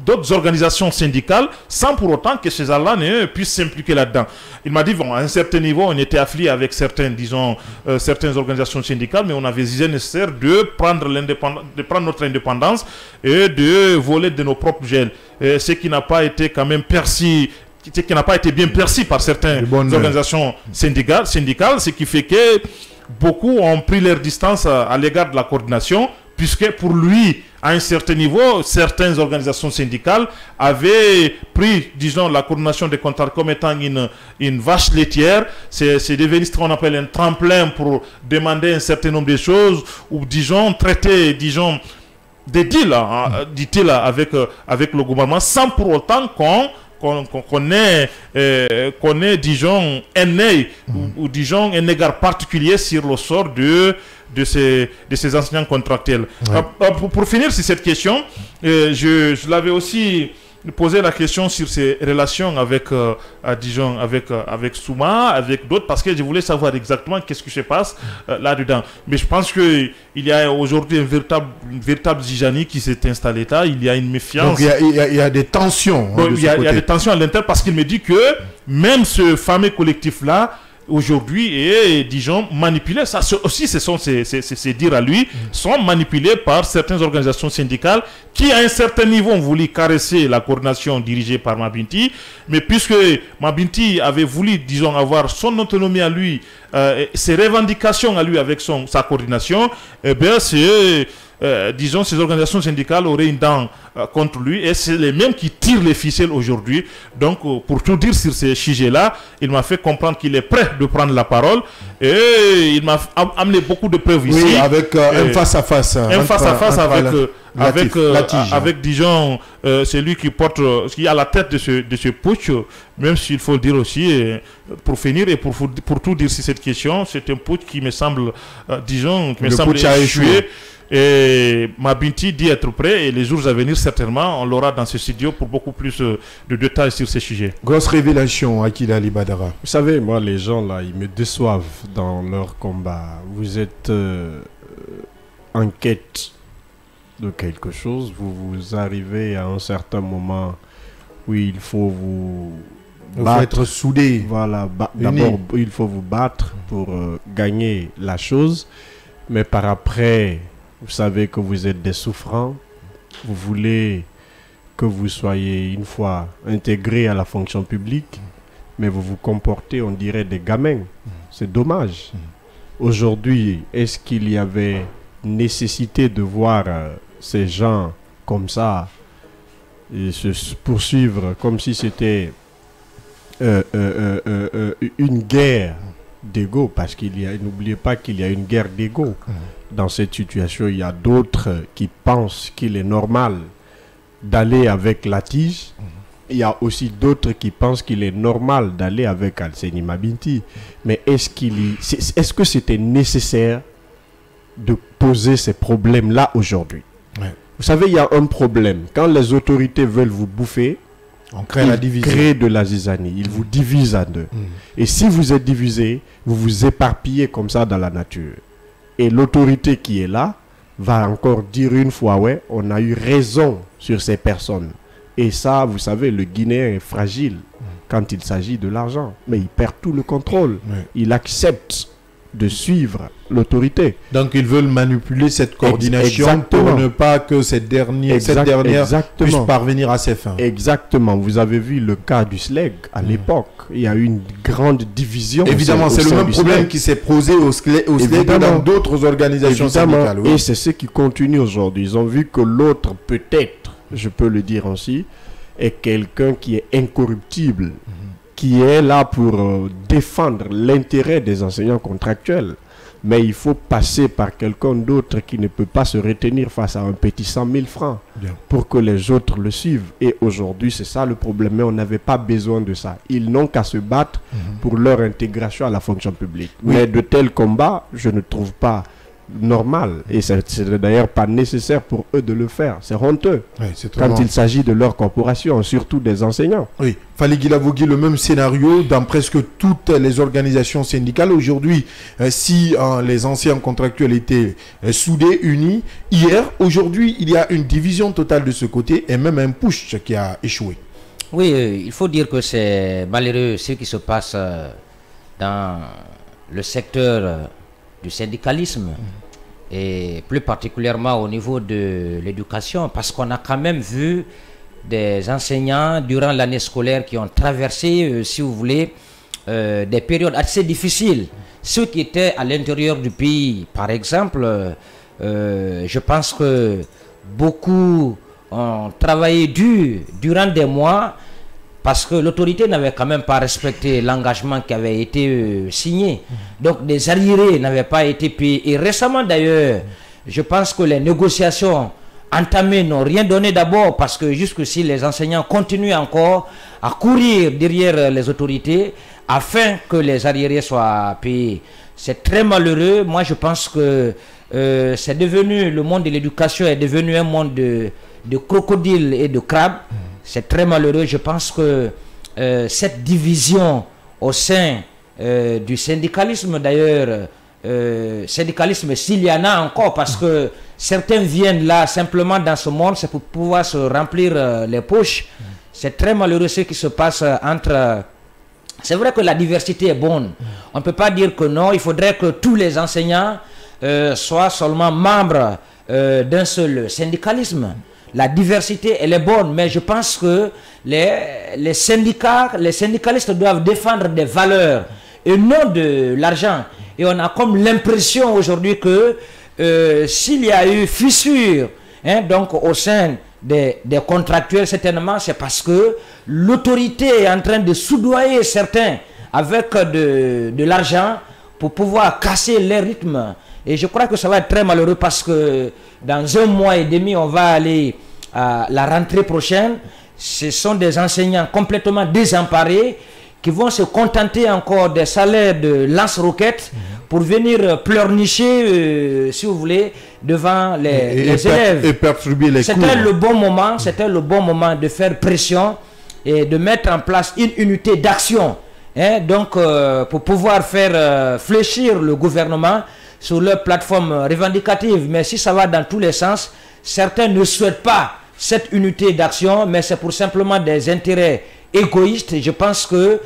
d'autres organisations syndicales, sans pour autant que ces gens-là puissent s'impliquer là-dedans. Il m'a dit, bon, à un certain niveau, on était affilié avec certaines organisations syndicales, mais on avait jugé nécessaire de prendre notre indépendance et de voler de nos propres gels. Ce qui n'a pas été quand même perçu, qui n'a pas été bien perçu par certaines organisations syndicales, ce qui fait que beaucoup ont pris leur distance à l'égard de la coordination, puisque pour lui, à un certain niveau, certaines organisations syndicales avaient pris, disons, la coordination des contrats comme étant une vache laitière. C'est devenu ce qu'on appelle un tremplin pour demander un certain nombre de choses, ou, disons, traiter, disons, des deals, dit-il, avec le gouvernement, sans pour autant qu'on ait, disons, un œil ou disons, un égard particulier sur le sort de ces enseignants contractuels. Ouais. Pour finir sur cette question, je l'avais aussi posé la question sur ses relations avec, disons, avec Souma, avec d'autres, parce que je voulais savoir exactement qu'est-ce qui se passe là-dedans. Mais je pense qu'il y a aujourd'hui une véritable zizanie qui s'est installée là. Il y a une méfiance. Donc il y a des tensions. Il y a des tensions à l'intérieur, parce qu'il me dit que même ce fameux collectif-là aujourd'hui est, disons, manipulé. Ça aussi, c'est dire à lui, sont manipulés par certaines organisations syndicales qui, à un certain niveau, ont voulu caresser la coordination dirigée par Mabinti. Mais puisque Mabinti avait voulu, disons, avoir son autonomie à lui, ses revendications à lui avec sa coordination, eh bien, disons, ces organisations syndicales auraient une dent contre lui, et c'est les mêmes qui tirent les ficelles aujourd'hui. Donc, pour tout dire sur ces sujets-là, il m'a fait comprendre qu'il est prêt de prendre la parole, et il m'a amené beaucoup de preuves ici. Oui, avec un face-à-face. Un face-à-face avec, disons, c'est lui qui est à la tête de ce putsch, même s'il faut le dire aussi, pour finir et pour tout dire sur cette question, c'est un putsch qui me semble, disons, qui me semble échoué. Et Mabinti dit être prêt, et les jours à venir, certainement, on l'aura dans ce studio pour beaucoup plus de détails sur ces sujets. Grosse révélation, Akil Ali Badara. Vous savez, moi, les gens là, ils me déçoivent dans leur combat. Vous êtes en quête de quelque chose, vous arrivez à un certain moment où il faut vous battre, être soudé. Voilà, d'abord, il faut vous battre pour gagner la chose, mais par après, vous savez que vous êtes des souffrants, vous voulez que vous soyez une fois intégrés à la fonction publique, mais vous vous comportez, on dirait, des gamins. C'est dommage. Aujourd'hui, est-ce qu'il y avait nécessité de voir ces gens comme ça et se poursuivre comme si c'était une guerre d'ego, parce n'oubliez pas qu'il y a une guerre d'ego. Dans cette situation, il y a d'autres qui pensent qu'il est normal d'aller avec la tige. Il y a aussi d'autres qui pensent qu'il est normal d'aller avec Alseni Mabinti. Mais est-ce que c'était nécessaire de poser ces problèmes-là aujourd'hui? Vous savez, il y a un problème. Quand les autorités veulent vous bouffer, on crée la division. Ils créent de la zizanie. Ils vous divisent en deux. Et si vous êtes divisé, vous vous éparpillez comme ça dans la nature. Et l'autorité qui est là va encore dire une fois, ouais, on a eu raison sur ces personnes. Et ça, vous savez, le Guinéen est fragile quand il s'agit de l'argent. Mais il perd tout le contrôle. Il accepte de suivre l'autorité. Donc ils veulent manipuler cette coordination pour ne pas que cette dernière puisse parvenir à ses fins. Exactement. Vous avez vu le cas du SLEG à l'époque. Il y a eu une grande division. Évidemment, c'est le même problème qui s'est posé au SLEG et dans d'autres organisations syndicales. Oui. Et c'est ce qui continue aujourd'hui. Ils ont vu que l'autre, peut-être, je peux le dire ainsi, est quelqu'un qui est incorruptible, qui est là pour défendre l'intérêt des enseignants contractuels. Mais il faut passer par quelqu'un d'autre qui ne peut pas se retenir face à un petit 100 000 francs pour que les autres le suivent. Et aujourd'hui, c'est ça le problème. Mais on n'avait pas besoin de ça. Ils n'ont qu'à se battre pour leur intégration à la fonction publique. Mais de tels combats, je ne trouve pas normal. Et c'est d'ailleurs pas nécessaire pour eux de le faire. C'est honteux quand il s'agit de leur corporation, surtout des enseignants. Oui, Fali Guilavogui, le même scénario dans presque toutes les organisations syndicales. Aujourd'hui, si les anciens contractuels étaient soudés, unis, aujourd'hui, il y a une division totale de ce côté et même un push qui a échoué. Oui, il faut dire que c'est malheureux ce qui se passe dans le secteur du syndicalisme et plus particulièrement au niveau de l'éducation, parce qu'on a quand même vu des enseignants durant l'année scolaire qui ont traversé, si vous voulez, des périodes assez difficiles. Ceux qui étaient à l'intérieur du pays, par exemple, je pense que beaucoup ont travaillé dur durant des mois parce que l'autorité n'avait quand même pas respecté l'engagement qui avait été signé. Donc des arriérés n'avaient pas été payés. Et récemment d'ailleurs, je pense que les négociations entamées n'ont rien donné, d'abord parce que jusqu'ici les enseignants continuent encore à courir derrière les autorités afin que les arriérés soient payés. C'est très malheureux. Moi je pense que c'est devenu, le monde de l'éducation est devenu un monde de crocodiles et de crabes. C'est très malheureux. Je pense que cette division au sein du syndicalisme, d'ailleurs, syndicalisme s'il y en a encore, parce que certains viennent là simplement dans ce monde, c'est pour pouvoir se remplir les poches. C'est très malheureux ce qui se passe entre c'est vrai que la diversité est bonne. On ne peut pas dire que non, il faudrait que tous les enseignants soient seulement membres d'un seul syndicalisme. La diversité, elle est bonne, mais je pense que les syndicalistes doivent défendre des valeurs et non de l'argent. Et on a comme l'impression aujourd'hui que s'il y a eu fissure donc au sein des contractuels, certainement c'est parce que l'autorité est en train de soudoyer certains avec de l'argent pour pouvoir casser les rythmes. Et je crois que ça va être très malheureux parce que dans 1 mois et demi, on va aller à la rentrée prochaine. Ce sont des enseignants complètement désemparés qui vont se contenter encore des salaires de lance-roquettes pour venir pleurnicher, si vous voulez, devant les élèves. Et perturber les cours. C'était le bon moment de faire pression et de mettre en place une unité d'action. Donc, pour pouvoir faire fléchir le gouvernement sur leur plateforme revendicative. Mais si ça va dans tous les sens, certains ne souhaitent pas cette unité d'action, mais c'est pour simplement des intérêts égoïstes. Je pense que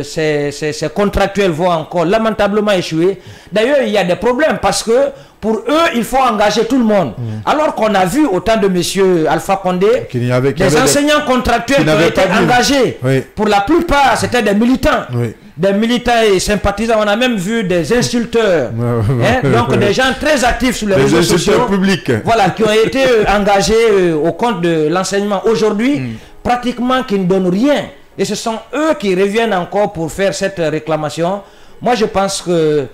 ces contractuels vont encore lamentablement échouer. D'ailleurs, il y a des problèmes parce que pour eux, il faut engager tout le monde. Alors qu'on a vu au temps de M. Alpha Condé, des enseignants contractuels qui ont été engagés. Oui. Pour la plupart, c'était des militants. Oui. Des militants et sympathisants. On a même vu des insulteurs. Donc des gens très actifs sur les réseaux sociaux. Publics. Voilà, qui ont été engagés au compte de l'enseignement. Aujourd'hui, pratiquement qui ne donnent rien. Et ce sont eux qui reviennent encore pour faire cette réclamation. Moi, je pense que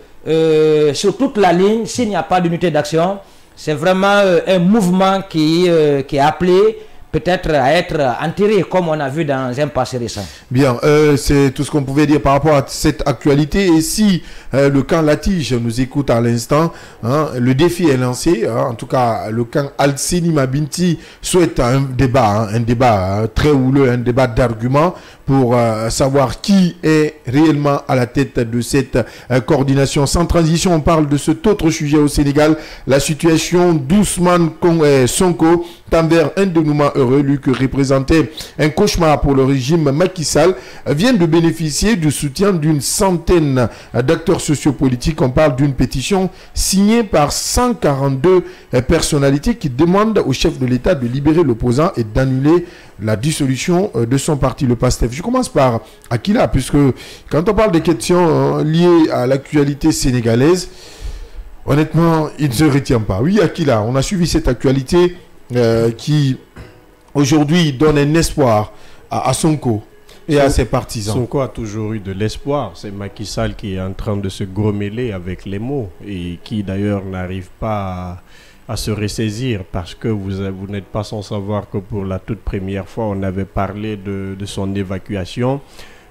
sur toute la ligne, s'il n'y a pas d'unité d'action, c'est vraiment un mouvement qui est appelé peut-être à être enterré, comme on a vu dans un passé récent. Bien, c'est tout ce qu'on pouvait dire par rapport à cette actualité. Et si le camp Latige nous écoute à l'instant, le défi est lancé. En tout cas, le camp Alseni Mabinti souhaite un débat très houleux, un débat d'arguments pour savoir qui est réellement à la tête de cette coordination. Sans transition, on parle de cet autre sujet au Sénégal, la situation d'Ousmane Sonko, tend vers un dénouement heureux, lui que représentait un cauchemar pour le régime Macky Sall, vient de bénéficier du soutien d'une centaine d'acteurs sociopolitiques. On parle d'une pétition signée par 142 personnalités qui demandent au chef de l'État de libérer l'opposant et d'annuler la dissolution de son parti, le PASTEF. Je commence par Akila, puisque quand on parle des questions liées à l'actualité sénégalaise, honnêtement, il ne se retient pas. Oui, Akila, on a suivi cette actualité qui, aujourd'hui, donne un espoir à Sonko et à ses partisans. Sonko a toujours eu de l'espoir. C'est Macky Sall qui est en train de se grommeler avec les mots et qui, d'ailleurs, n'arrive pas à se ressaisir, parce que vous n'êtes pas sans savoir que pour la toute première fois, on avait parlé de son évacuation.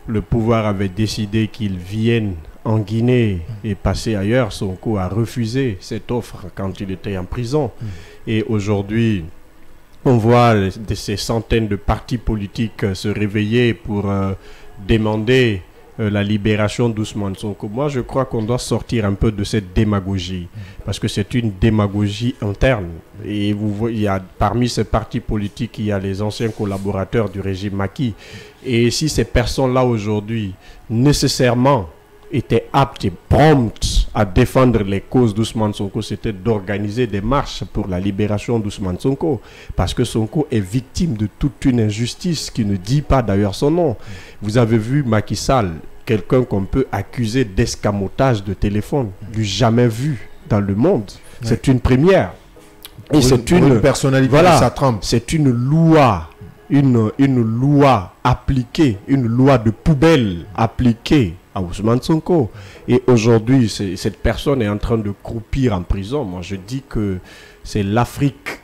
Le pouvoir avait décidé qu'il vienne en Guinée et passer ailleurs. Sonko a refusé cette offre quand il était en prison. Et aujourd'hui, on voit ces centaines de partis politiques se réveiller pour demander la libération d'Ousmane Sonko. Moi, je crois qu'on doit sortir un peu de cette démagogie, parce que c'est une démagogie interne. Et vous voyez, il y a, parmi ces partis politiques, il y a les anciens collaborateurs du régime Macky. Et si ces personnes-là aujourd'hui, nécessairement, étaient aptes et promptes à défendre les causes d'Ousmane Sonko, c'était d'organiser des marches pour la libération d'Ousmane Sonko, parce que Sonko est victime de toute une injustice qui ne dit pas d'ailleurs son nom. Vous avez vu Macky Sall, quelqu'un qu'on peut accuser d'escamotage de téléphone, du jamais vu dans le monde. C'est une première. Et c'est une personnalité, voilà, ça trempe. C'est une loi, une loi appliquée, une loi de poubelle appliquée à Ousmane Sonko. Et aujourd'hui, cette personne est en train de croupir en prison. Moi, je dis que c'est l'Afrique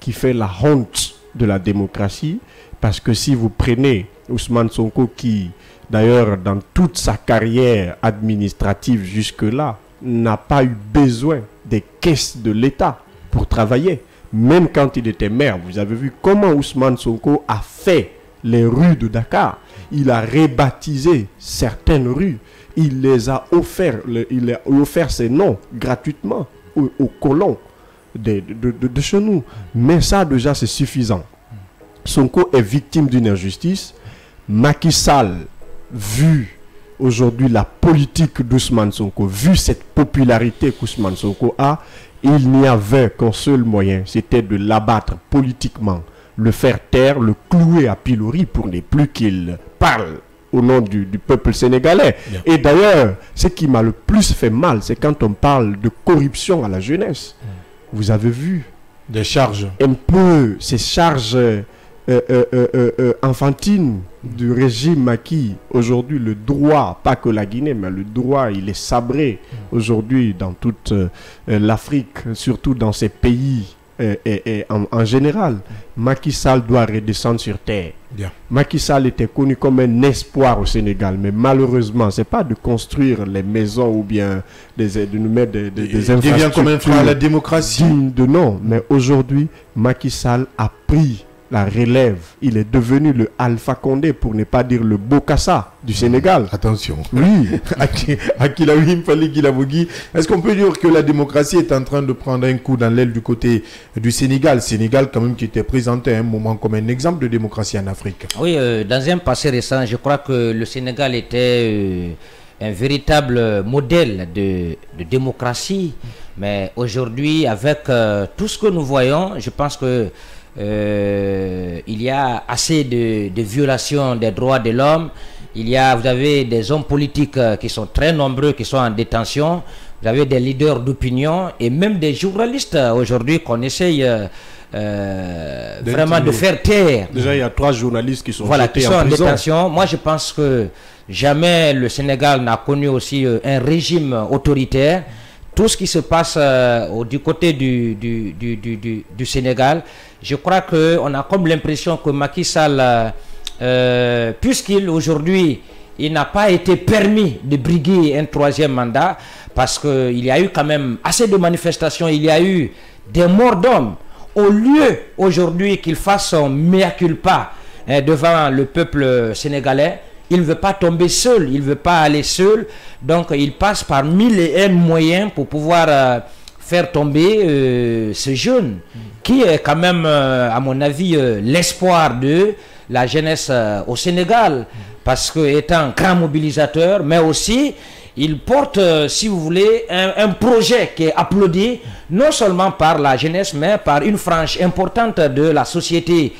qui fait la honte de la démocratie, parce que si vous prenez Ousmane Sonko, qui d'ailleurs dans toute sa carrière administrative jusque-là n'a pas eu besoin des caisses de l'État pour travailler, même quand il était maire, vous avez vu comment Ousmane Sonko a fait les rues de Dakar. Il a rebaptisé certaines rues. Il les a offert, il a offert ses noms gratuitement aux colons de chez nous. Mais ça, déjà, c'est suffisant. Sonko est victime d'une injustice. Macky Sall vu aujourd'hui la politique d'Ousmane Sonko, vu cette popularité qu'Ousmane Sonko a, il n'y avait qu'un seul moyen, c'était de l'abattre politiquement, le faire taire, le clouer à pilori pour ne plus qu'il parle au nom du peuple sénégalais. Bien. Et d'ailleurs, ce qui m'a le plus fait mal, c'est quand on parle de corruption à la jeunesse. Vous avez vu des charges. Un peu ces charges enfantines du régime Macky. Aujourd'hui, le droit, pas que la Guinée, mais le droit, il est sabré aujourd'hui dans toute l'Afrique, surtout dans ces pays en général. Macky Sall doit redescendre sur terre. Bien. Macky Sall était connu comme un espoir au Sénégal, mais malheureusement, c'est pas de construire les maisons ou bien de nous mettre des infrastructures. Il devient comme un frein à la démocratie. De non, mais aujourd'hui, Macky Sall a pris la relève. Il est devenu le Alpha Condé, pour ne pas dire le Bokassa du Sénégal. Attention. Oui. Akilaouim Fali Gilabogui. Est-ce qu'on peut dire que la démocratie est en train de prendre un coup dans l'aile du côté du Sénégal? Sénégal, quand même, qui était présenté à un moment comme un exemple de démocratie en Afrique. Oui, dans un passé récent, je crois que le Sénégal était un véritable modèle de démocratie. Mais aujourd'hui, avec tout ce que nous voyons, je pense que il y a assez de violations des droits de l'homme. Vous avez des hommes politiques qui sont très nombreux, qui sont en détention. Vous avez des leaders d'opinion et même des journalistes aujourd'hui qu'on essaye vraiment de faire taire. Déjà, il y a 3 journalistes qui sont, qui sont en détention. Moi, je pense que jamais le Sénégal n'a connu aussi un régime autoritaire. Tout ce qui se passe du côté du Sénégal, je crois qu'on a comme l'impression que Macky Sall, puisqu'il aujourd'hui, il n'a pas été permis de briguer un 3e mandat, parce qu'il y a eu quand même assez de manifestations, il y a eu des morts d'hommes. Au lieu aujourd'hui qu'il fasse son mea culpa devant le peuple sénégalais, il ne veut pas tomber seul, il ne veut pas aller seul. Donc il passe par 1001 moyens pour pouvoir faire tomber ce jeune qui est quand même, à mon avis, l'espoir de la jeunesse au Sénégal. Parce qu'étant grand mobilisateur, mais aussi il porte, si vous voulez, un projet qui est applaudi non seulement par la jeunesse, mais par une frange importante de la société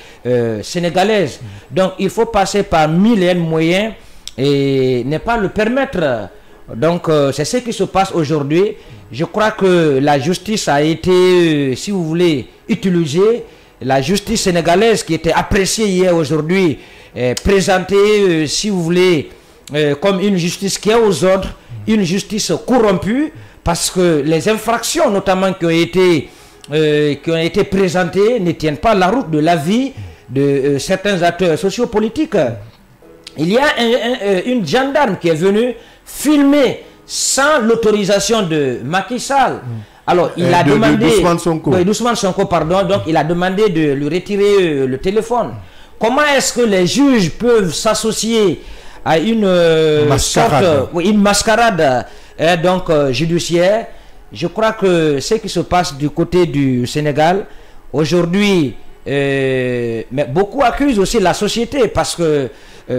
sénégalaise. Donc il faut passer par 1001 moyens et ne pas le permettre. Donc c'est ce qui se passe aujourd'hui. Je crois que la justice a été, si vous voulez, utilisée. La justice sénégalaise qui était appréciée hier, aujourd'hui, présentée, si vous voulez, comme une justice qui est aux ordres, une justice corrompue, parce que les infractions notamment qui ont été présentées ne tiennent pas la route de la vie de certains acteurs sociopolitiques. Il y a une gendarme qui est venue filmer sans l'autorisation de Macky Sall. Alors il a demandé d'Ousmane Sonko, pardon, donc il a demandé de lui retirer le téléphone. Comment est-ce que les juges peuvent s'associer à une mascarade judiciaire? Je crois que ce qui se passe du côté du Sénégal aujourd'hui, mais beaucoup accusent aussi la société, parce que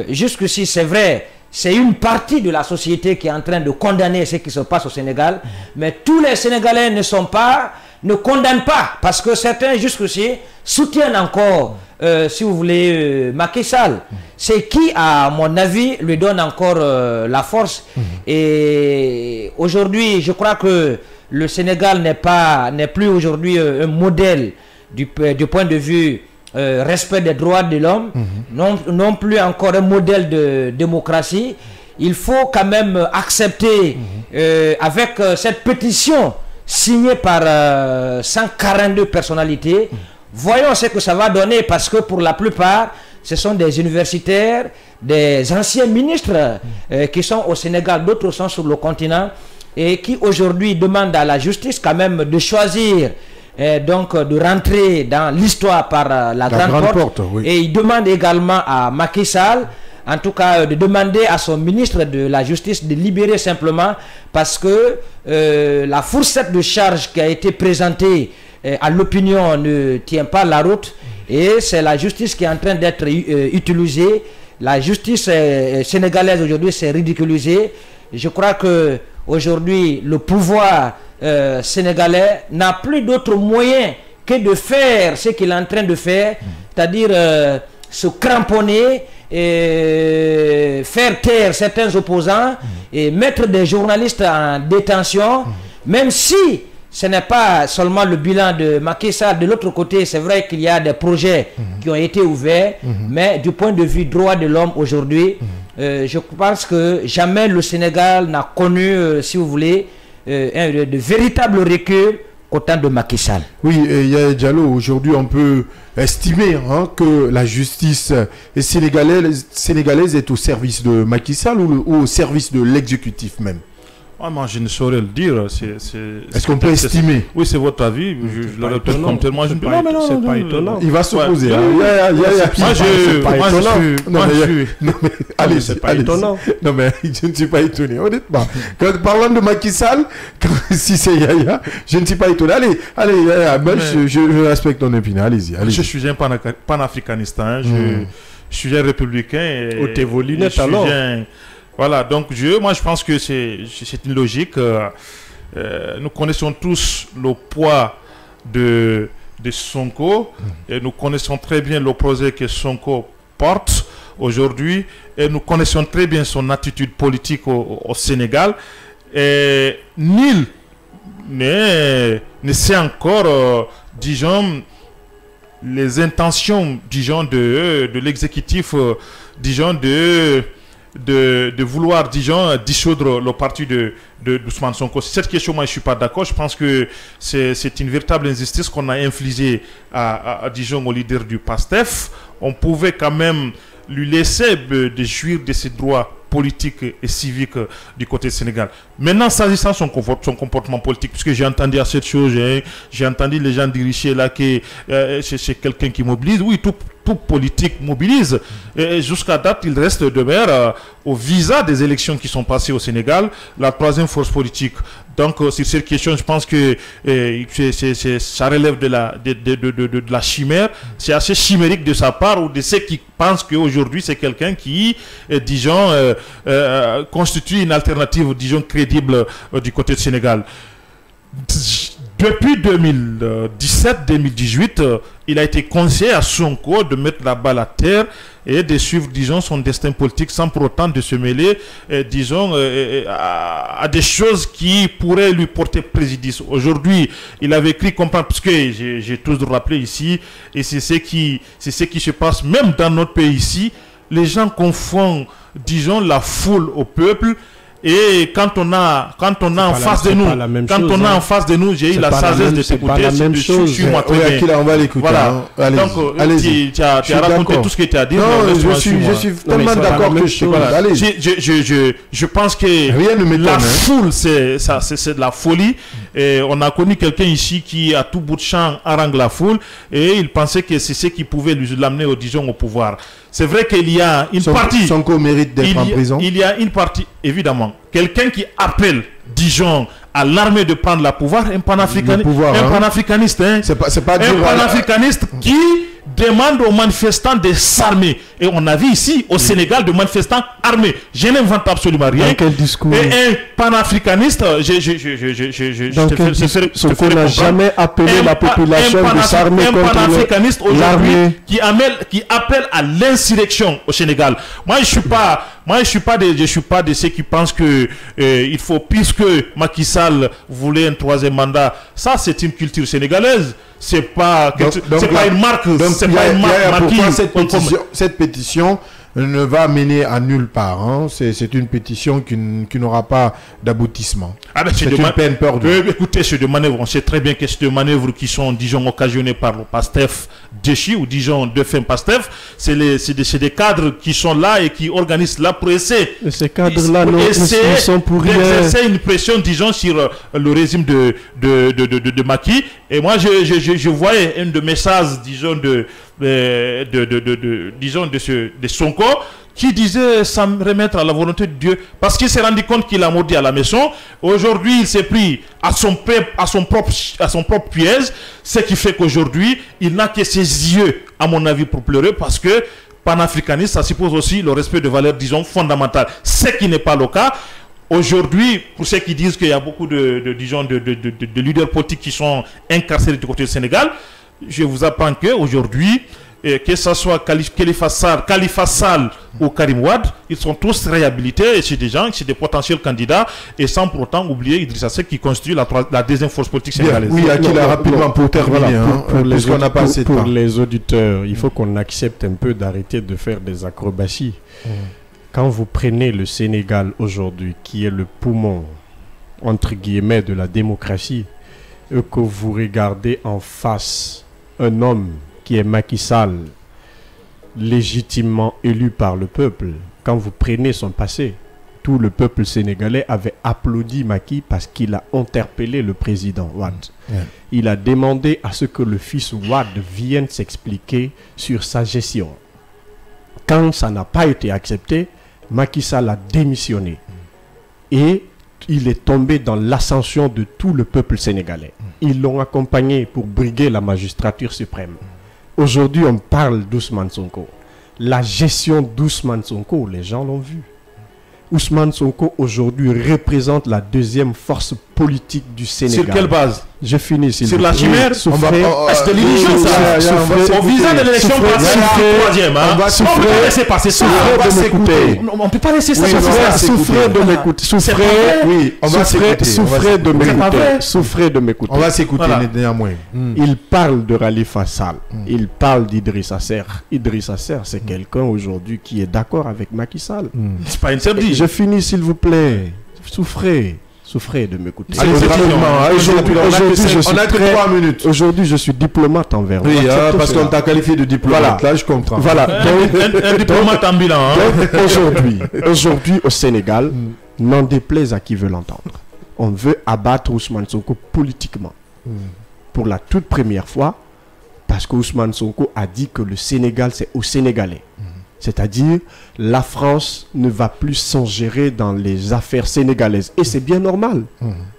jusqu'ici, c'est vrai, c'est une partie de la société qui est en train de condamner ce qui se passe au Sénégal, mais tous les Sénégalais ne condamnent pas, parce que certains jusqu'ici soutiennent encore, si vous voulez, Macky Sall. C'est qui, à mon avis, lui donne encore la force. Et aujourd'hui, je crois que le Sénégal n'est plus aujourd'hui un modèle du point de vue respect des droits de l'homme, non plus encore un modèle de démocratie. Il faut quand même accepter, avec cette pétition signée par 142 personnalités, voyons ce que ça va donner, parce que pour la plupart, ce sont des universitaires, des anciens ministres qui sont au Sénégal, d'autres sont sur le continent, et qui aujourd'hui demandent à la justice quand même de choisir, donc de rentrer dans l'histoire par la grande porte. Oui. Et ils demandent également à Macky Sall, en tout cas, de demander à son ministre de la Justice de libérer simplement, parce que la fourchette de charge qui a été présentée à l'opinion ne tient pas la route, et c'est la justice qui est en train d'être utilisée la justice sénégalaise aujourd'hui s'est ridiculisée. Je crois que aujourd'hui le pouvoir sénégalais n'a plus d'autre moyen que de faire ce qu'il est en train de faire, c'est-à-dire se cramponner et faire taire certains opposants et mettre des journalistes en détention, même si ce n'est pas seulement le bilan de Macky Sall. De l'autre côté, c'est vrai qu'il y a des projets qui ont été ouverts, mais du point de vue droit de l'homme aujourd'hui, je pense que jamais le Sénégal n'a connu, si vous voulez, de véritable recul au temps de Macky Sall. Oui, Yaya Diallo, aujourd'hui on peut estimer que la justice sénégalaise est au service de Macky Sall ou au service de l'exécutif même. Moi, je ne saurais le dire. Est-ce qu'on peut estimer? Oui, c'est votre avis. Je le répète comme tellement. C'est pas étonnant. Il va s'opposer. Allez, c'est pas étonnant. Non, mais je ne suis pas étonné, honnêtement. Parlant de Macky Sall, si c'est Yaya, je ne suis pas étonné. Allez, Yaya, je respecte ton opinion. Allez-y. Je suis un panafricaniste. Je suis un républicain. Ôtez vos lunettes alors. Voilà, donc moi je pense que c'est une logique. Nous connaissons tous le poids de Sonko et nous connaissons très bien le projet que Sonko porte aujourd'hui et nous connaissons très bien son attitude politique au Sénégal. Et nul ne sait encore, disons, les intentions, disons, de l'exécutif, disons, de vouloir, disons, dissoudre le parti de Ousmane Sonko. Cette question, moi, je ne suis pas d'accord. Je pense que c'est une véritable injustice qu'on a infligée disons, au leader du PASTEF. On pouvait quand même lui laisser de jouir de ses droits politiques et civiques du côté du Sénégal. Maintenant, s'agissant de son comportement politique, puisque j'ai entendu à cette chose, j'ai entendu les gens diriger là que c'est quelqu'un qui mobilise. Oui, tout politique mobilise. Et jusqu'à date, il reste demeure au visa des élections qui sont passées au Sénégal, la troisième force politique. Donc, sur cette question, je pense que ça relève de la chimère. C'est assez chimérique de sa part ou de ceux qui pensent qu'aujourd'hui, c'est quelqu'un qui, disons, constitue une alternative, disons, crédible du côté du Sénégal. Depuis 2017-2018, il a été conseillé à Sonko de mettre la balle à terre et de suivre, disons, son destin politique sans pour autant de se mêler, disons, à des choses qui pourraient lui porter préjudice. Aujourd'hui, il avait cru comprendre, parce que j'ai toujours rappelé ici, et c'est ce qui se passe même dans notre pays ici, les gens confondent, disons, la foule au peuple. Et quand on a en face de nous, j'ai eu la sagesse de t'écouter, suis-moi très bien. On va l'écouter. Voilà. Donc, tu as raconté tout ce que tu as dit. Non, je suis tellement d'accord que je pense que la foule, c'est de la folie. Et on a connu quelqu'un ici qui, à tout bout de champ, harangue la foule et il pensait que c'est ce qui pouvait l'amener, disons, au pouvoir. C'est vrai qu'il y a une partie... Sonko mérite d'être en prison. Il y a une partie, évidemment. Quelqu'un qui appelle, disons, à l'armée de prendre le pouvoir, un panafricaniste. C'est pas un panafricaniste qui demande aux manifestants de s'armer. Et on a vu ici, au Sénégal, de manifestants armés. Je n'invente absolument rien. Dans quel discours? Et un panafricaniste, Sonko n'a jamais appelé la population de s'armer contre panafricaniste aujourd'hui qui appelle à l'insurrection au Sénégal. Moi, je suis pas de ceux qui pensent que il faut, puisque Macky Sall voulait un troisième mandat. Ça, c'est une culture sénégalaise. C'est pas une marque. C'est pas une marque. Cette pétition ne va mener à nulle part. C'est une pétition qui n'aura pas d'aboutissement. C'est une peine perdue. Écoutez, c'est des manœuvres. On sait très bien que c'est des manœuvres qui sont, disons, occasionnées par le PASTEF déchu ou, disons, de fin PASTEF. C'est des cadres qui sont là et qui organisent là pour essayer. Ces cadres-là, ils sont pour rien. C'est une pression, disons, sur le régime de Macky. Et moi, je voyais un de messages, disons, de Sonko, qui disait s'en remettre à la volonté de Dieu parce qu'il s'est rendu compte qu'il a maudit à la maison. Aujourd'hui, il s'est pris à son propre piège, ce qui fait qu'aujourd'hui, il n'a que ses yeux, à mon avis, pour pleurer parce que panafricaniste, ça suppose aussi le respect de valeurs, disons, fondamentales. Ce qui n'est pas le cas. Aujourd'hui, pour ceux qui disent qu'il y a beaucoup de leaders politiques qui sont incarcérés du côté du Sénégal, je vous apprends qu'aujourd'hui, que ce soit Khalifa Sall ou Karim Wade, ils sont tous réhabilités et c'est des gens, c'est des potentiels candidats et sans pour autant oublier Idrissa Seck qui constitue la deuxième force politique sénégalaise. Oui, Akila, rapidement pour terminer. Pour les auditeurs, il faut qu'on accepte un peu d'arrêter de faire des acrobaties. Quand vous prenez le Sénégal aujourd'hui, qui est le poumon, entre guillemets, de la démocratie, et que vous regardez en face un homme qui est Macky Sall, légitimement élu par le peuple, quand vous prenez son passé, tout le peuple sénégalais avait applaudi Macky parce qu'il a interpellé le président Wade. Il a demandé à ce que le fils Wade vienne s'expliquer sur sa gestion. Quand ça n'a pas été accepté, Macky Sall a démissionné. Et il est tombé dans l'ascension de tout le peuple sénégalais. Ils l'ont accompagné pour briguer la magistrature suprême. Aujourd'hui, on parle d'Ousmane Sonko. La gestion d'Ousmane Sonko, les gens l'ont vu. Ousmane Sonko, aujourd'hui, représente la deuxième force politique du Sénégal. Sur quelle base? Je finis. Sur la chimère? Est-ce que l'illusion, ça? Au visant de l'élection présidentielle, troisième. On ne peut pas laisser passer ça. On ne peut pas laisser ça. Souffrez de m'écouter. Souffrez de m'écouter. On va s'écouter néanmoins. Il parle de Khalifa Sall. Il parle d'Idrissa Seck. Idrissa Seck, c'est quelqu'un aujourd'hui qui est d'accord avec Macky Sall. C'est pas interdit. Je finis, s'il vous plaît. Souffrez de m'écouter. Aujourd'hui, je suis diplomate envers vous. Oui, parce qu'on t'a qualifié de diplomate. Là, je comprends. Voilà. Un diplomate ambulant. Aujourd'hui, au Sénégal, n'en déplaise à qui veut l'entendre, on veut abattre Ousmane Sonko politiquement. Pour la toute première fois, parce que Ousmane Sonko a dit que le Sénégal, c'est aux Sénégalais. C'est-à-dire, la France ne va plus s'ingérer dans les affaires sénégalaises. Et c'est bien normal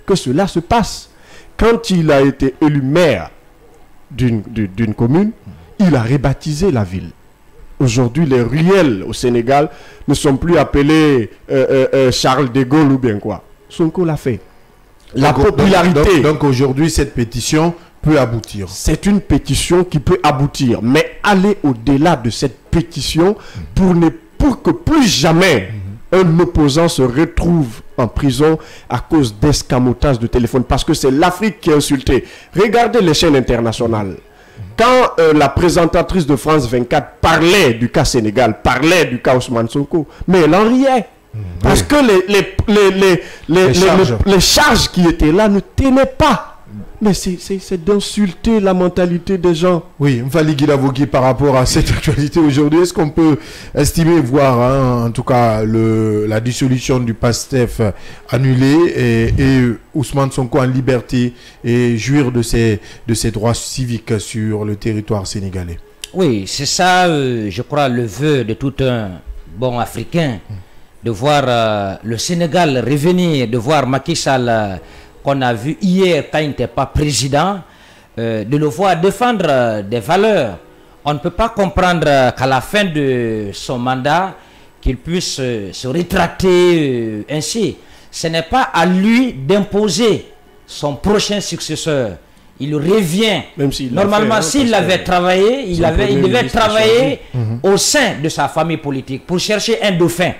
que cela se passe. Quand il a été élu maire d'une commune, il a rebaptisé la ville. Aujourd'hui, les ruelles au Sénégal ne sont plus appelées Charles de Gaulle ou bien quoi. Sonko l'a fait. La popularité. Donc aujourd'hui, cette pétition peut aboutir. C'est une pétition qui peut aboutir, mais aller au-delà de cette pétition pour que plus jamais un opposant se retrouve en prison à cause d'escamotage de téléphone, parce que c'est l'Afrique qui est insultée. Regardez les chaînes internationales. Quand la présentatrice de France 24 parlait du cas Sénégal, parlait du cas Ousmane Sonko, mais elle en riait. Parce que les charges qui étaient là ne tenaient pas. Mais c'est d'insulter la mentalité des gens. Oui, Mfali Guilavogui, par rapport à cette actualité aujourd'hui, est-ce qu'on peut estimer, voir en tout cas la dissolution du PASTEF annulée et Ousmane Sonko en liberté et jouir de ses droits civiques sur le territoire sénégalais? Oui, c'est ça, je crois, le vœu de tout un bon Africain, de voir le Sénégal revenir, de voir Macky Sall qu'on a vu hier quand il n'était pas président, de le voir défendre des valeurs. On ne peut pas comprendre qu'à la fin de son mandat, qu'il puisse se rétracter ainsi. Ce n'est pas à lui d'imposer son prochain successeur. Il revient. Même normalement, s'il avait travaillé, il devait travailler au sein de sa famille politique pour chercher un dauphin.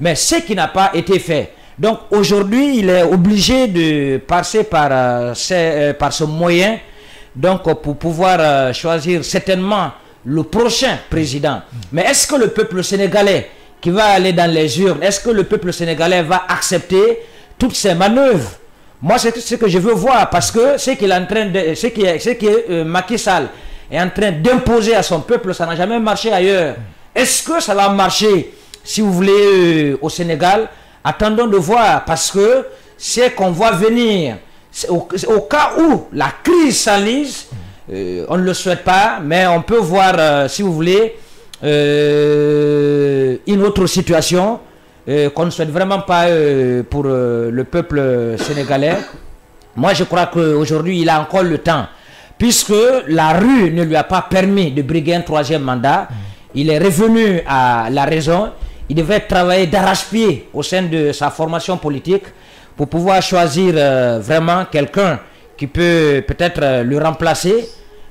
Mais ce qui n'a pas été fait. Donc aujourd'hui, il est obligé de passer par ce moyen, donc pour pouvoir choisir certainement le prochain président. Mais est-ce que le peuple sénégalais qui va aller dans les urnes, est-ce que le peuple sénégalais va accepter toutes ces manœuvres? Moi, c'est ce que je veux voir, parce que ce qu'il est en train de, ce que Macky Sall est en train d'imposer à son peuple, ça n'a jamais marché ailleurs. Est-ce que ça va marcher, si vous voulez, au Sénégal? Attendons de voir, parce que c'est qu'on voit venir, au cas où la crise s'enlise, on ne le souhaite pas, mais on peut voir, si vous voulez, une autre situation qu'on ne souhaite vraiment pas pour le peuple sénégalais. Moi, je crois qu'aujourd'hui, il a encore le temps, puisque la rue ne lui a pas permis de briguer un troisième mandat. il est revenu à la raison. Il devait travailler d'arrache-pied au sein de sa formation politique pour pouvoir choisir vraiment quelqu'un qui peut peut-être le remplacer.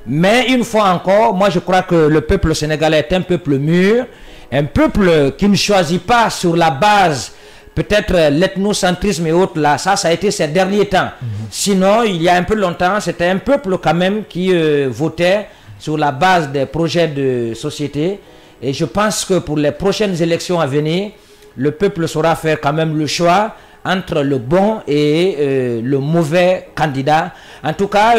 Mais une fois encore, moi je crois que le peuple sénégalais est un peuple mûr, un peuple qui ne choisit pas sur la base peut-être l'ethnocentrisme et autres, là, ça a été ces derniers temps. Sinon, il y a un peu longtemps, c'était un peuple quand même qui votait sur la base des projets de société. Et je pense que pour les prochaines élections à venir, le peuple saura faire quand même le choix entre le bon et le mauvais candidat. En tout cas,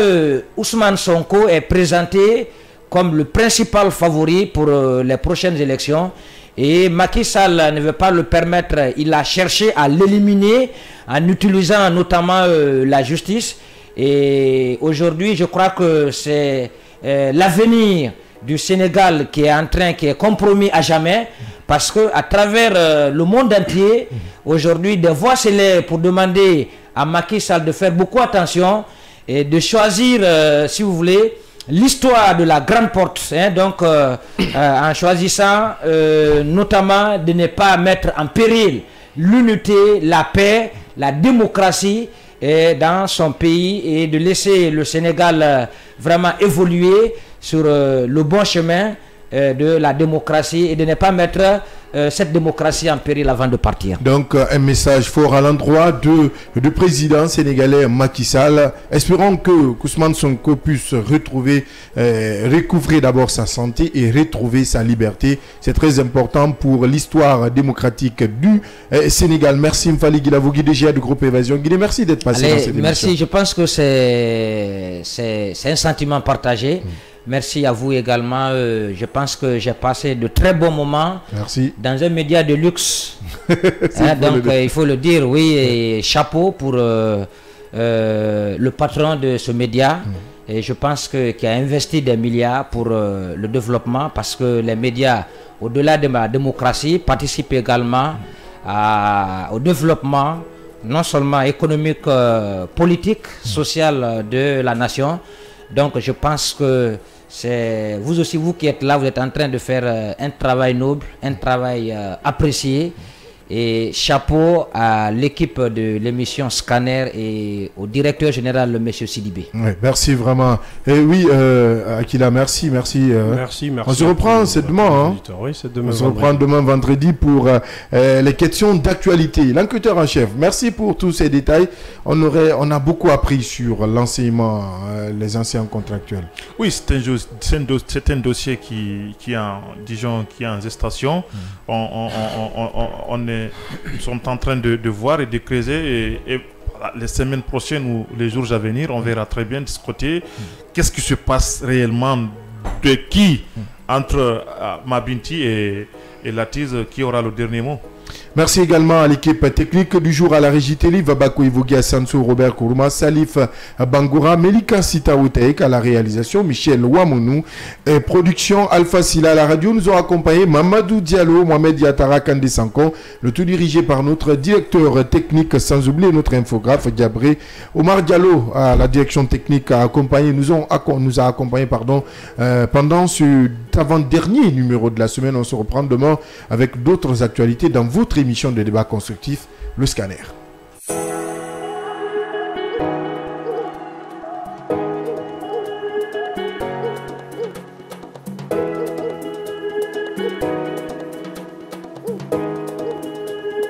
Ousmane Sonko est présenté comme le principal favori pour les prochaines élections. Et Macky Sall ne veut pas le permettre. Il a cherché à l'éliminer en utilisant notamment la justice. Et aujourd'hui, je crois que c'est l'avenir du Sénégal qui est compromis à jamais, parce que à travers le monde entier, aujourd'hui, des voix s'élèvent pour demander à Macky Sall de faire beaucoup attention et de choisir, si vous voulez, l'histoire de la grande porte, hein, donc en choisissant notamment de ne pas mettre en péril l'unité, la paix, la démocratie dans son pays, et de laisser le Sénégal vraiment évoluer sur le bon chemin de la démocratie, et de ne pas mettre cette démocratie en péril avant de partir. Donc un message fort à l'endroit du président sénégalais Macky Sall. Espérons que Ousmane Sonko puisse recouvrer d'abord sa santé et retrouver sa liberté. C'est très important pour l'histoire démocratique du Sénégal. Merci Mfali Guilavou, DGA du groupe Évasion. Guilé, merci d'être passé dans cette émission. Merci, je pense que c'est un sentiment partagé. Merci à vous également. Je pense que j'ai passé de très bons moments. Merci. Dans un média de luxe. Hein, donc il faut le dire, oui. Et chapeau pour le patron de ce média. Et je pense qu'il a investi des milliards pour le développement, parce que les médias, au-delà de la démocratie, participent également au développement, non seulement économique, politique, social de la nation. Donc je pense que c'est vous aussi, vous qui êtes là, vous êtes en train de faire un travail noble, un travail apprécié. Et chapeau à l'équipe de l'émission Scanner et au directeur général, M. Sidibé. Oui, merci vraiment. Et oui, Akila, merci. Merci. On se reprend, c'est demain. Hein? Oui, c'est demain. On se reprend demain vendredi pour les questions d'actualité. L'enquêteur en chef, merci pour tous ces détails. On a beaucoup appris sur l'enseignement, les anciens contractuels. Oui, c'est un dossier qui est en gestation. Nous sommes en train de voir et de creuser, et les semaines prochaines ou les jours à venir, on verra très bien de ce côté qu'est-ce qui se passe réellement, de qui entre Mabinti et Latiz, qui aura le dernier mot. Merci également à l'équipe technique du jour, à la régie télé, Vabako Ivogia Sanso, Robert Kourouma, Salif Bangoura, Melika Sitaouteik à la réalisation, Michel Ouamounou, et production Alpha Silla à la radio. Nous ont accompagné Mamadou Diallo, Mohamed Yatara Kandé Sanko, le tout dirigé par notre directeur technique, sans oublier notre infographe Diabré. Omar Diallo à la direction technique a accompagné pendant ce avant-dernier numéro de la semaine. On se reprend demain avec d'autres actualités dans votre émission de débat constructif, le Scanner.